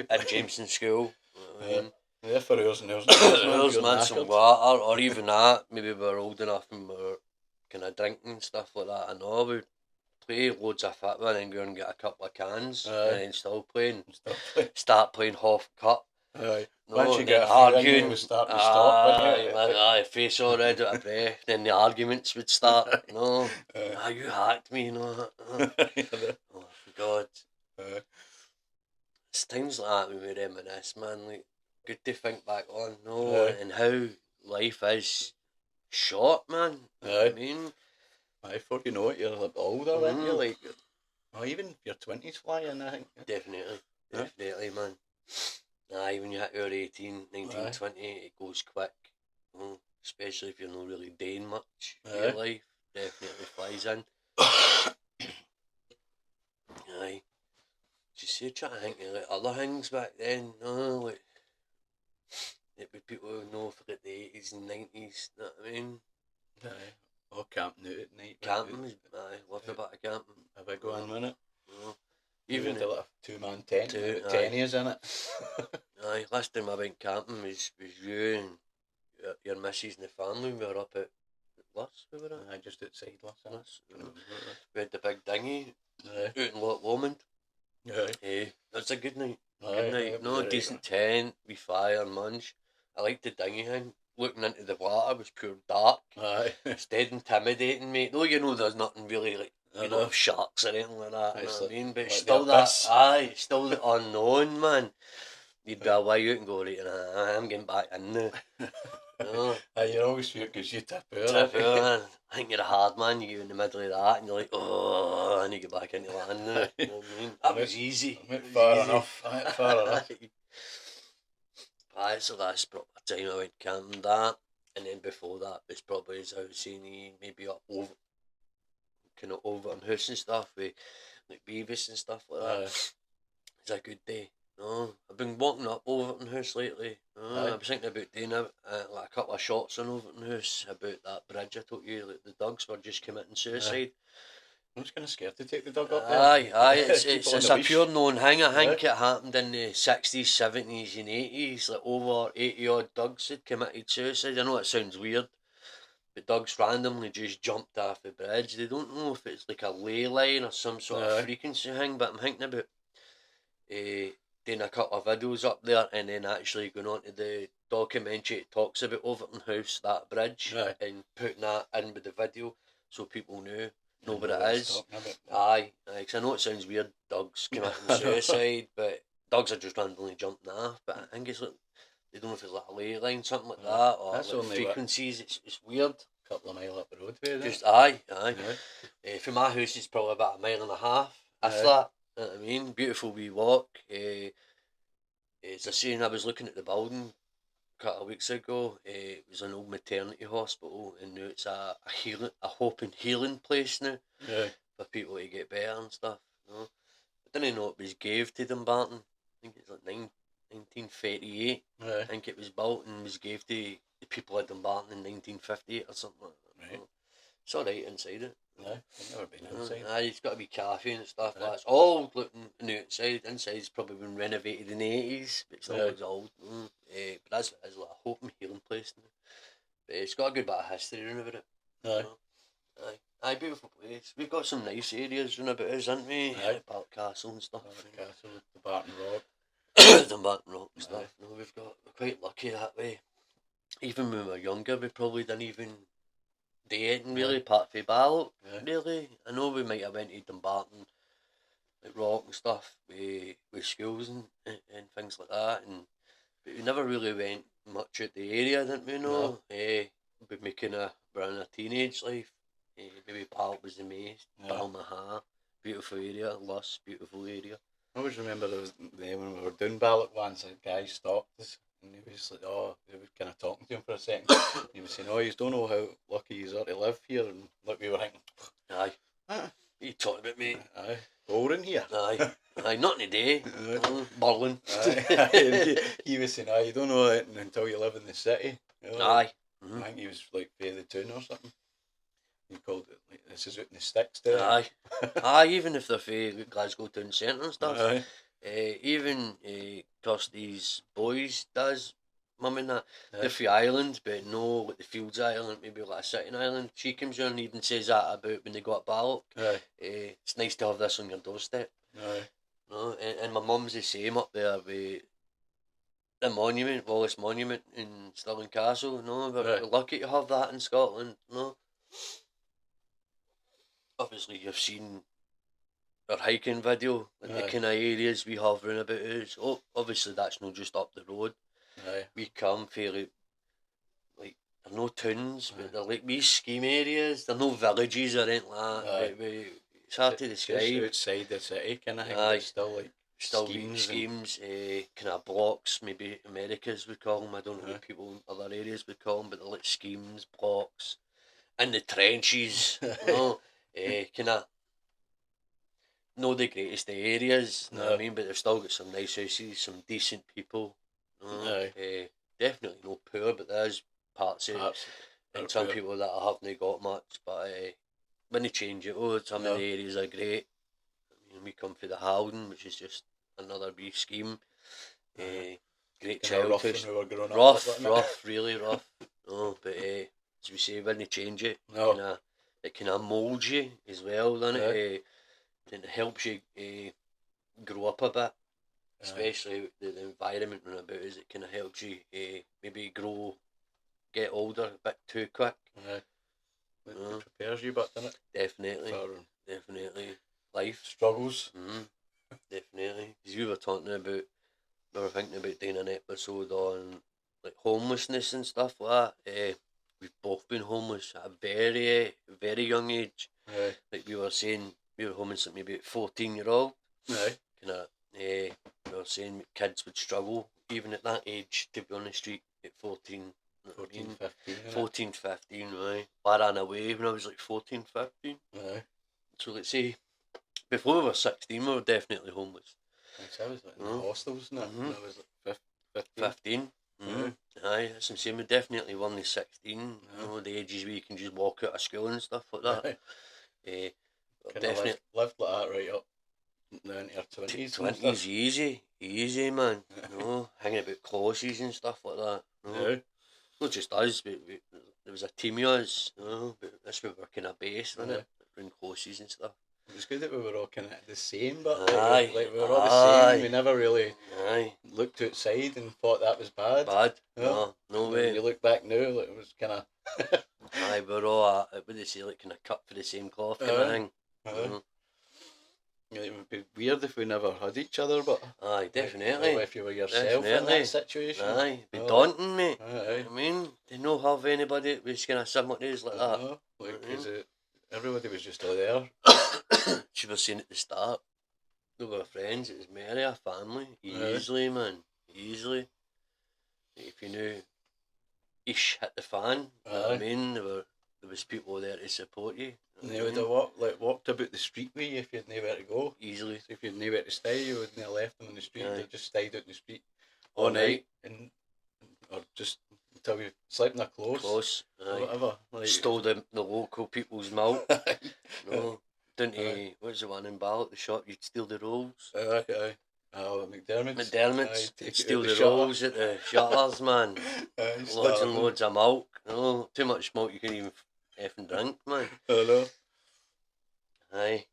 [SPEAKER 1] At Jameson School. You know what I mean?
[SPEAKER 2] Yeah, for hours and hours.
[SPEAKER 1] Hours, man, some water, or even that. Maybe we were old enough and we were kind of drinking and stuff like that. I know we'd play loads of football and then go and get a couple of cans and then still playing. Start playing half cut.
[SPEAKER 2] Aye.
[SPEAKER 1] No,
[SPEAKER 2] once you
[SPEAKER 1] get
[SPEAKER 2] arguing, it would start to stop.
[SPEAKER 1] Aye, face all red out of breath. Then the arguments would start. No, you hacked me. No, oh God. It's times like that when we reminisce, man. Like, good to think back on, and how life is short, man. You know what I mean?
[SPEAKER 2] Before you know it, you're a little older, aren't you? Like, even your 20s flying, I think.
[SPEAKER 1] Definitely, man. When you hit your 18, 19, 20, it goes quick. Especially if you're not really doing much in your life. Definitely flies in. Aye. Just trying to think of like other things back then, like it would people know for like the 80s and 90s, you know what I mean?
[SPEAKER 2] Aye. Camping out at night.
[SPEAKER 1] Camping was, loved a bit of camping.
[SPEAKER 2] A big one, wasn't it?
[SPEAKER 1] Even
[SPEAKER 2] a little 2-man tent, 10 years in it.
[SPEAKER 1] Aye, last time I went camping was you and your missus and the family. We were up at Luss, we were at?
[SPEAKER 2] Aye, just outside Luss.
[SPEAKER 1] We had the big dinghy out in Loch Lomond. That's a good night. Decent tent, wee fire, munch. I liked the dinghy thing. Looking into the water was pure dark. It's dead intimidating, mate. Though you know there's nothing really like you don't have sharks or anything like that. You know what I mean? But it's still that. Still the unknown, man. You'd be away out and go right, I'm getting back in now.
[SPEAKER 2] You're always fear because you tip out.
[SPEAKER 1] Man. I think you're a hard man. You get in the middle of that and you're like, I need to get back into land now. You know what I mean? That was easy.
[SPEAKER 2] Far enough.
[SPEAKER 1] So that's probably the time I went camping that. And then before that was probably, as I was saying, maybe up over Overton House and stuff with like Beavis and stuff like that. It's a good day. I've been walking up Overton House lately. I was thinking about doing like a couple of shots on Overton House about that bridge I told you, like the dogs were just committing suicide.
[SPEAKER 2] I was kind of scared to take the dog up there.
[SPEAKER 1] It's a pure known thing. I think it happened in the 60s, 70s and 80s. Like over 80 odd dogs had committed suicide. I know it sounds weird, but dogs randomly just jumped off the bridge. They don't know if it's like a ley line or some sort of frequency thing, but I'm thinking about doing a couple of videos up there and then actually going on to the documentary that talks about Overton House, that bridge, and putting that in with the video so people know what it is. Because I know it sounds weird, dogs committing suicide, but dogs are just randomly jumping off, but I think it's like, they don't know if it's like a ley line, something like that, or that's like frequencies, it's weird.
[SPEAKER 2] A couple of miles up the road way,
[SPEAKER 1] just from my house it's probably about 1.5 miles, if that. You know what I mean? Beautiful wee walk. As I saying, I was looking at the building a couple of weeks ago. It was an old maternity hospital, and now it's a hope and healing place now for people to get better and stuff. I didn't know it was gave to Dumbarton. I think it's like 1938. I think it was built and was gave to the people of Dumbarton in 1958 or something like that. It's alright inside it.
[SPEAKER 2] I've never been inside.
[SPEAKER 1] It's got a wee cafe and stuff. It's all looking on the outside. Inside's probably been renovated in the 80s, but it's always old. But that's like a hope and healing place now. But it's got a good bit of history around about it. Beautiful place. We've got some nice areas around about us, haven't we? Park Castle and stuff.
[SPEAKER 2] Castle, the Barton Rock.
[SPEAKER 1] The Barton Rock and stuff. We're quite lucky that way. Even when we were younger, we probably didn't even do anything really, apart from ballot, really. I know we might have went to Dumbarton, like Rock and stuff, with schools and things like that, but we never really went much out the area, didn't we, But we kind of were in our teenage life. Maybe Pal was the most, Balmaha, beautiful area, Luss, beautiful area.
[SPEAKER 2] I always remember when we were doing ballot once, a guy stopped us. And he was like, we were kind of talking to him for a second. He was saying, you don't know how lucky you are to live here. And like we were thinking,
[SPEAKER 1] what are you talking about, mate?
[SPEAKER 2] We're in here.
[SPEAKER 1] Not in the day. Berlin.
[SPEAKER 2] He was saying, you don't know it until you live in the city. I think he was like via the town or something. You called it like this is out in the sticks, did
[SPEAKER 1] Aye. Aye, even if they're from Glasgow town centre and stuff.
[SPEAKER 2] Aye.
[SPEAKER 1] Even Kirsty's boys does, mum and that. They're from Ireland, but no, like the Fields Island, maybe like a Sitting Island. She comes round and even says that about when they go up Ballock.
[SPEAKER 2] Aye.
[SPEAKER 1] It's nice to have this on your doorstep.
[SPEAKER 2] Aye.
[SPEAKER 1] No, and my mum's the same up there with the monument, Wallace Monument in Stirling Castle. No, we're lucky to have that in Scotland. No. Obviously, you've seen our hiking video and the kind of areas we have round about us. Oh, obviously, that's not just up the road.
[SPEAKER 2] Aye.
[SPEAKER 1] We come fairly, like, they're no towns, but they're like wee scheme areas. They're no villages or anything like that. It's hard to describe.
[SPEAKER 2] Just outside the city, kind of thing. It's still like
[SPEAKER 1] schemes, kind of blocks, maybe Americas would call them. I don't know what people in other areas would call them, but they're like schemes, blocks, in the trenches, you know, kind of, not the greatest areas, you know what I mean, but they've still got some nice houses, some decent people, you know? Definitely no poor, but there's parts of it, and some people that haven't got much, but when they change it, some of the areas are great. I mean, we come for the Haldon, which is just another wee scheme. Great childhood. Rough, really rough. No, but as we say, when they change it, it kind of moulds you as well, doesn't it? And it helps you grow up a bit, especially the environment and about us. It kind of helps you maybe grow, get older a bit too quick.
[SPEAKER 2] It prepares you, but doesn't it?
[SPEAKER 1] Definitely. Life
[SPEAKER 2] struggles.
[SPEAKER 1] Definitely. Because we were thinking about doing an episode on like homelessness and stuff like that. We've both been homeless at a very, very young age. Like we were saying, we were homeless at maybe 14-year-old. Kind of, we were saying kids would struggle even at that age to be on the street at 14. 14, 15, right. I ran away when I was like 14, 15. So let's say, before we were 16, we were definitely homeless.
[SPEAKER 2] I was like in the hostels and that when I was like
[SPEAKER 1] 15. Aye, that's what I'm saying. We definitely weren't 16. You know, the ages where you can just walk out of school and stuff like that.
[SPEAKER 2] Definitely lived like that right up into your 20s.
[SPEAKER 1] 20s, easy man. No, hanging about classes and stuff like that. No. Not just us, but there was a team of us, but that's where we were kind of based, wasn't it? Around classes and stuff.
[SPEAKER 2] It was good that we were all kind of the same, but like we were all the same. We never really looked outside and thought that was bad.
[SPEAKER 1] No way.
[SPEAKER 2] When you look back now, like, it was kind of...
[SPEAKER 1] we're all, what they say, like kind of cut for the same cloth kind of thing.
[SPEAKER 2] It would be weird if we never had each other, but...
[SPEAKER 1] Definitely.
[SPEAKER 2] If you were yourself in that situation.
[SPEAKER 1] It'd be daunting, mate. I mean, they don't have anybody that was kind of similar to us like that.
[SPEAKER 2] Everybody was just all there.
[SPEAKER 1] She was saying at the start, we were friends, it was merely a family. Easily, man. Easily. If you knew ish hit the fan, you know what I mean? There was people there to support you.
[SPEAKER 2] And they would have walked about the street with you if you had nowhere to go.
[SPEAKER 1] Easily.
[SPEAKER 2] So if you had nowhere to stay, you wouldn't have left them on the street. They just stayed out in the street all night. Or just until we slept in their clothes. Or whatever.
[SPEAKER 1] Stole the local people's milk. Down to, what's the one in Ballock, the shop, you'd steal the rolls. McDermott's. You'd steal the rolls at the shutters, man. Loads and loads of milk. Too much milk you couldn't even effing drink, man.
[SPEAKER 2] I know.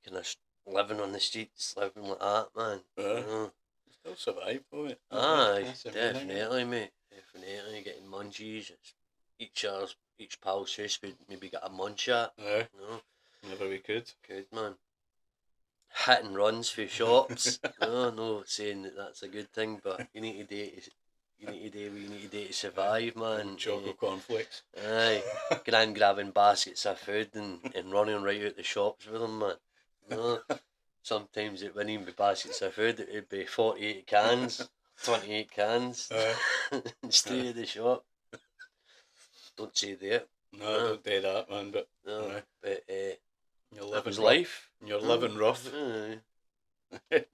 [SPEAKER 1] Kind of living on the streets, living like that, man.
[SPEAKER 2] Still survive, though, mate.
[SPEAKER 1] Definitely, mate. Definitely getting munchies. Each pal's house would maybe get a munch at.
[SPEAKER 2] Whenever we could.
[SPEAKER 1] Good, man. Hit and runs through shops. No saying that that's a good thing, but you need to do what you need to do to survive, man.
[SPEAKER 2] Chocolate cornflakes.
[SPEAKER 1] Grabbing baskets of food and running right out the shops with them, man. Sometimes it wouldn't even be baskets of food, it would be 48 cans, 28 cans, straight at the shop. Don't say that.
[SPEAKER 2] No, don't do that, man, but...
[SPEAKER 1] but
[SPEAKER 2] you're
[SPEAKER 1] that was life.
[SPEAKER 2] You're living rough.
[SPEAKER 1] Good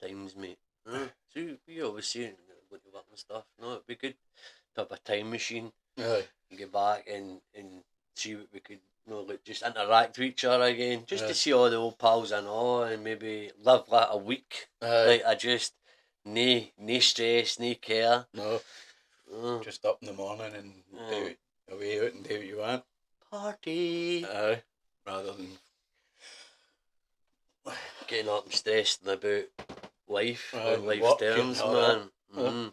[SPEAKER 1] times, mate. So we always say, going to work and stuff. It'd be good to have a time machine. and get back and see what we could, like just interact with each other again, just to see all the old pals and all, and maybe live like a week. Like I just no stress, no care.
[SPEAKER 2] No. Just up in the morning and do away out and do what you want.
[SPEAKER 1] Party.
[SPEAKER 2] Rather than
[SPEAKER 1] getting up and stressing about life on life's terms, man.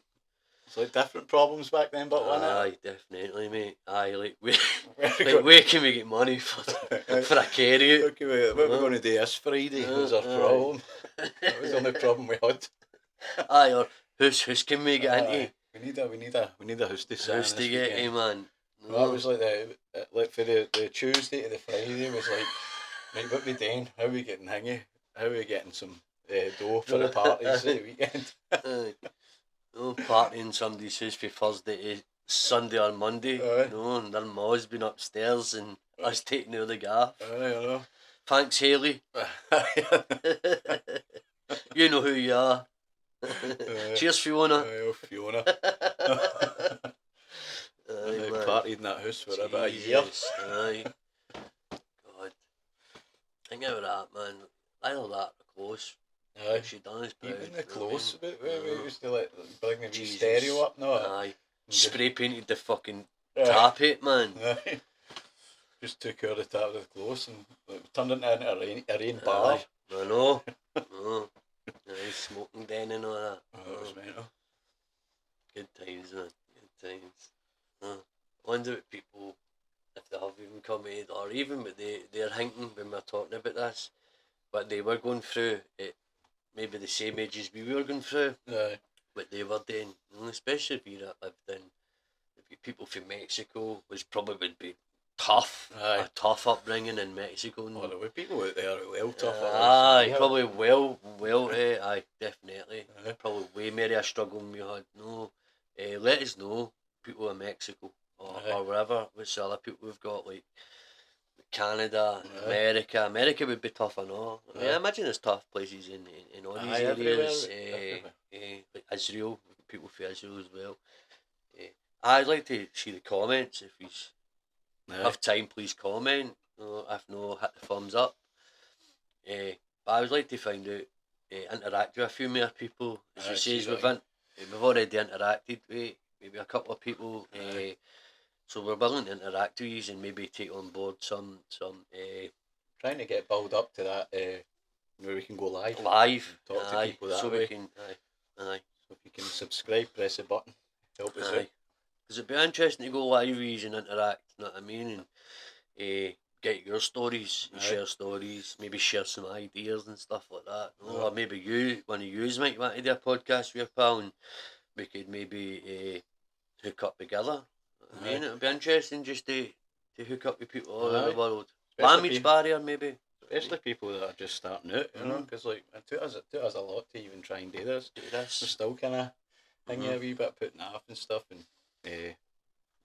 [SPEAKER 2] It's like different problems back then, but wasn't it?
[SPEAKER 1] Aye, definitely, mate. Aye, like where can we get money for a carry out?
[SPEAKER 2] What we're going to do this Friday was our problem. That was the only problem we had.
[SPEAKER 1] Aye, or whose house can we get into?
[SPEAKER 2] We need a house to sit
[SPEAKER 1] house to get in, man.
[SPEAKER 2] That was like like for the Tuesday to the Friday was like, right, what we doing? How are we getting hingy? How are we getting some dough for the parties at the weekend?
[SPEAKER 1] Partying somebody's house for Thursday to Sunday or Monday. And their ma's been upstairs and us taking out the gaff.
[SPEAKER 2] I know.
[SPEAKER 1] Thanks, Hayley. You know who you are. Cheers, Fiona.
[SPEAKER 2] Fiona. They partied in that house for about a year.
[SPEAKER 1] Aye. God. Think about that, man. Either that or close.
[SPEAKER 2] Aye.
[SPEAKER 1] She done is proud.
[SPEAKER 2] Even the close, we used to like bring the wee stereo up, no?
[SPEAKER 1] Aye. Spray painted the fucking tap it, man.
[SPEAKER 2] Aye. Just took out the tap of the close and turned it into a rain bar.
[SPEAKER 1] I know. Aye, smoking den and all that.
[SPEAKER 2] That was mental.
[SPEAKER 1] Good times, man. Good times. I wonder what people, if they have even commented, or even what they're thinking when we're talking about this, what they were going through at maybe the same age as we were going through. What they were doing, especially if you lived in, if people from Mexico, which probably would be tough, a tough upbringing in Mexico.
[SPEAKER 2] Oh, there were people out there well tough.
[SPEAKER 1] Probably well, aye, definitely. Probably way more of a struggle than we had. No, let us know, people in Mexico or wherever, which other people we've got, like Canada, America. America would be tough and all. I mean, I imagine there's tough places in all these areas. Like Israel, people from Israel as well. I'd like to see the comments. If you have time, please comment. If no, hit the thumbs up. But I would like to find out, interact with a few more people. As you say, we've already interacted with maybe a couple of people. So we're willing to interact with you and maybe take on board some
[SPEAKER 2] trying to get build up to that where we can go live. Talk to people that way.
[SPEAKER 1] We can, aye.
[SPEAKER 2] So if you can subscribe, press the button, help us out.
[SPEAKER 1] Because it'd be interesting to go live with you and interact, you know what I mean? And get your stories and share stories, maybe share some ideas and stuff like that. Or maybe one of you might want to do a podcast with your pal and we could maybe hook up together. I mean, it would be interesting just to hook up with people all over the world. Language barrier, maybe.
[SPEAKER 2] Especially people that are just starting out, you know, because like it took us a lot to even try and do this. We're still kind of hanging a wee bit, putting off and stuff, and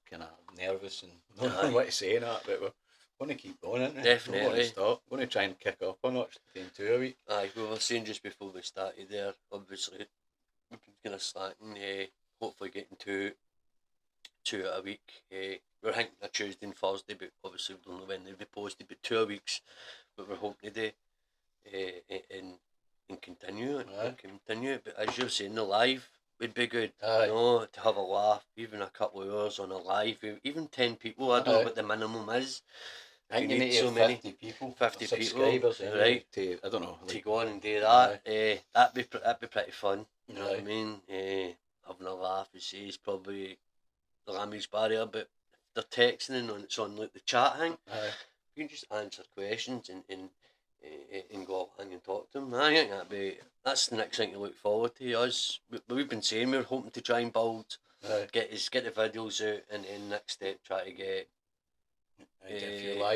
[SPEAKER 2] kind of nervous and not knowing what to say and that, but we're going to keep going, isn't we?
[SPEAKER 1] Definitely.
[SPEAKER 2] We're going to stop. We're going to try and kick up a notch, doing 2 a week.
[SPEAKER 1] Aye, we were saying just before we started there, obviously, we've been kind of slacking, hopefully getting two a week. We're thinking a Tuesday and Thursday, but obviously we don't know when they'll be posted, but 2 a weeks, but we're hoping to do, and continue it. But as you're saying, the live would be good, to have a laugh, even a couple of hours on a live, even 10 people. I don't know what the minimum is.
[SPEAKER 2] I think you need so 50 people,
[SPEAKER 1] 50
[SPEAKER 2] subscribers,
[SPEAKER 1] people, right?
[SPEAKER 2] I don't know,
[SPEAKER 1] to go on and do that. That'd be pretty fun. You know what I mean? Having a laugh, you see, is probably the language barrier, but they're texting and it's on like the chat thing. You can just answer questions and go along and talk to them. I think that's the next thing to look forward to. We've been saying we're hoping to try and build, get the videos out, and then next step try to get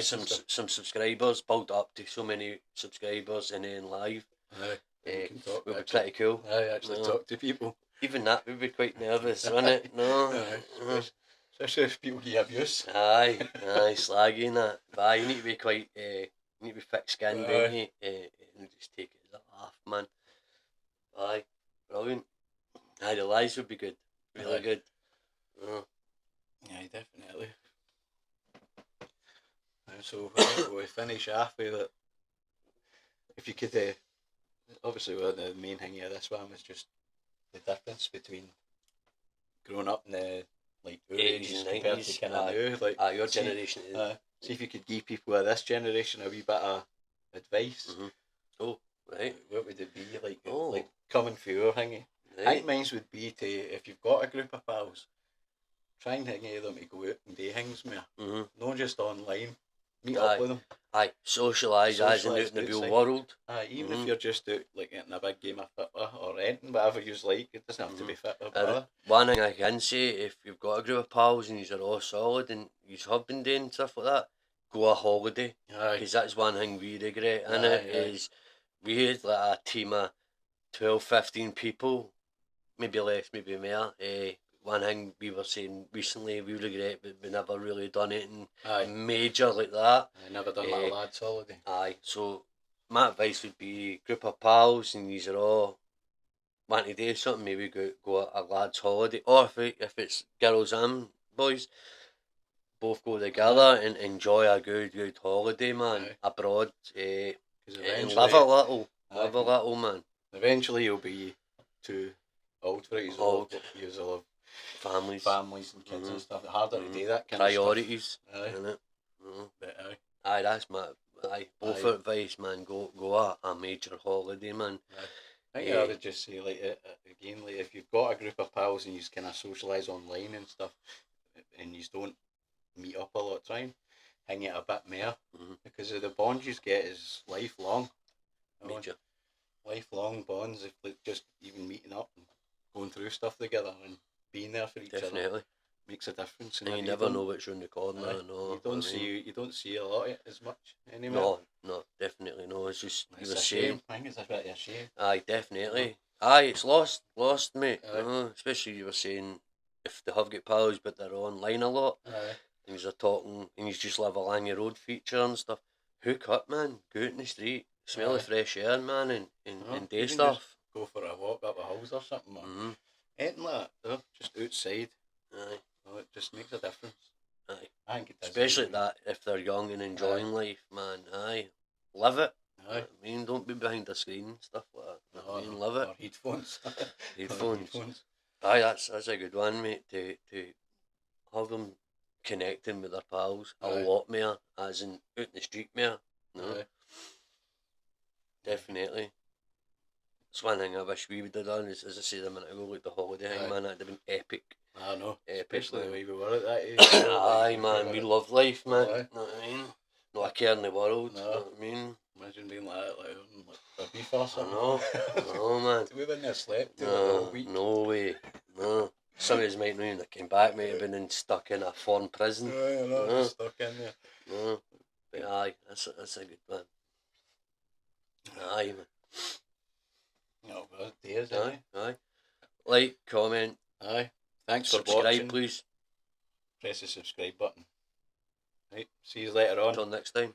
[SPEAKER 1] some subscribers, build up to so many subscribers, and then live. Would be pretty cool.
[SPEAKER 2] Actually talk to people.
[SPEAKER 1] Even that would be quite nervous, wouldn't it? No.
[SPEAKER 2] Especially if people give abuse.
[SPEAKER 1] Aye, slagging that. But you need to be quite, you need to be thick-skinned, don't you? And just take it as a laugh, man. Aye, brilliant. Aye, the lives would be good. Really good.
[SPEAKER 2] Aye, definitely. So we finish off with it. If you could, obviously, the main thing of this one was just the difference between growing up in the like
[SPEAKER 1] 80s and
[SPEAKER 2] compared
[SPEAKER 1] 90s.
[SPEAKER 2] to kind of now. Like,
[SPEAKER 1] your generation.
[SPEAKER 2] See if you could give people of this generation a wee bit of advice.
[SPEAKER 1] Mm-hmm. Oh, right.
[SPEAKER 2] What would it be like?
[SPEAKER 1] Oh.
[SPEAKER 2] Like coming through your thingy. Right. I think mine would be to, if you've got a group of pals, try and get them to go out and do things more. Mm-hmm. Not just online. Meet up with them.
[SPEAKER 1] Socialise as in out in the real world.
[SPEAKER 2] Even if you're just out like getting a big game of football or anything, whatever you like, it doesn't have to be football.
[SPEAKER 1] One thing I can say, if you've got a group of pals and you're all solid and you have been doing stuff like that, go a holiday. Because that's one thing we regret, is we had like a team of 12, 15 people, maybe less, maybe more. One thing we were saying recently, we regret, but we never really done anything major like that.
[SPEAKER 2] I never done my lads holiday.
[SPEAKER 1] So my advice would be group of pals and these are all want to do something, maybe go a lads holiday, or if it's girls and boys, both go together and enjoy a good holiday, man, abroad, and live a little, man.
[SPEAKER 2] Eventually you'll be too old for it. You'll have families and kids and stuff. It's harder to do that kind
[SPEAKER 1] priorities,
[SPEAKER 2] of stuff. Isn't it?
[SPEAKER 1] That's my both advice, man. Go a major holiday, man.
[SPEAKER 2] I think I would just say, like, again, like, if you've got a group of pals and you kind of socialise online and stuff, and you don't meet up a lot of time, hang it a bit more, because the bonds you get is lifelong.
[SPEAKER 1] Major.
[SPEAKER 2] Lifelong bonds, if like, just even meeting up and going through stuff together and being there for each other makes a difference.
[SPEAKER 1] And you never know what's around the corner.
[SPEAKER 2] You don't see a lot of it as much anymore.
[SPEAKER 1] No, definitely no. It's just
[SPEAKER 2] it's a shame. I think it's a bit of a shame.
[SPEAKER 1] Definitely. It's lost, mate. Especially you were saying if they have got pals but they're online a lot. And you're talking and you just live along your road feature and stuff. Hook up, man. Go out in the street, smell the fresh air, man, and do stuff.
[SPEAKER 2] Go for a walk up a house or something. Anything like that, just outside. It just makes a difference. I think it does.
[SPEAKER 1] Especially that if they're young and enjoying life, man. Live it. I mean, don't be behind the screen and stuff like that. Live it.
[SPEAKER 2] Or headphones.
[SPEAKER 1] Headphones. That's a good one, mate. To have them connecting with their pals a lot more, as in out in the street more. Definitely. It's one thing I wish we would have done, is, as I said a minute ago, like the holiday thing, man, that'd have been epic.
[SPEAKER 2] I know, especially the way we were at that age.
[SPEAKER 1] Man, we love life, man. You know what I mean? No a care in the world, you know what I mean?
[SPEAKER 2] Imagine being like that, like a beef or something.
[SPEAKER 1] I know, man.
[SPEAKER 2] We wouldn't have slept the whole week.
[SPEAKER 1] No way, no. Some of us might not even have came back, might have been stuck in a foreign prison.
[SPEAKER 2] Just stuck in there.
[SPEAKER 1] No, but that's a good one. Man.
[SPEAKER 2] No, well, it is,
[SPEAKER 1] Like, comment.
[SPEAKER 2] Thanks for
[SPEAKER 1] watching.
[SPEAKER 2] Subscribe,
[SPEAKER 1] please.
[SPEAKER 2] Press the subscribe button. Right, see you later on.
[SPEAKER 1] Until next time.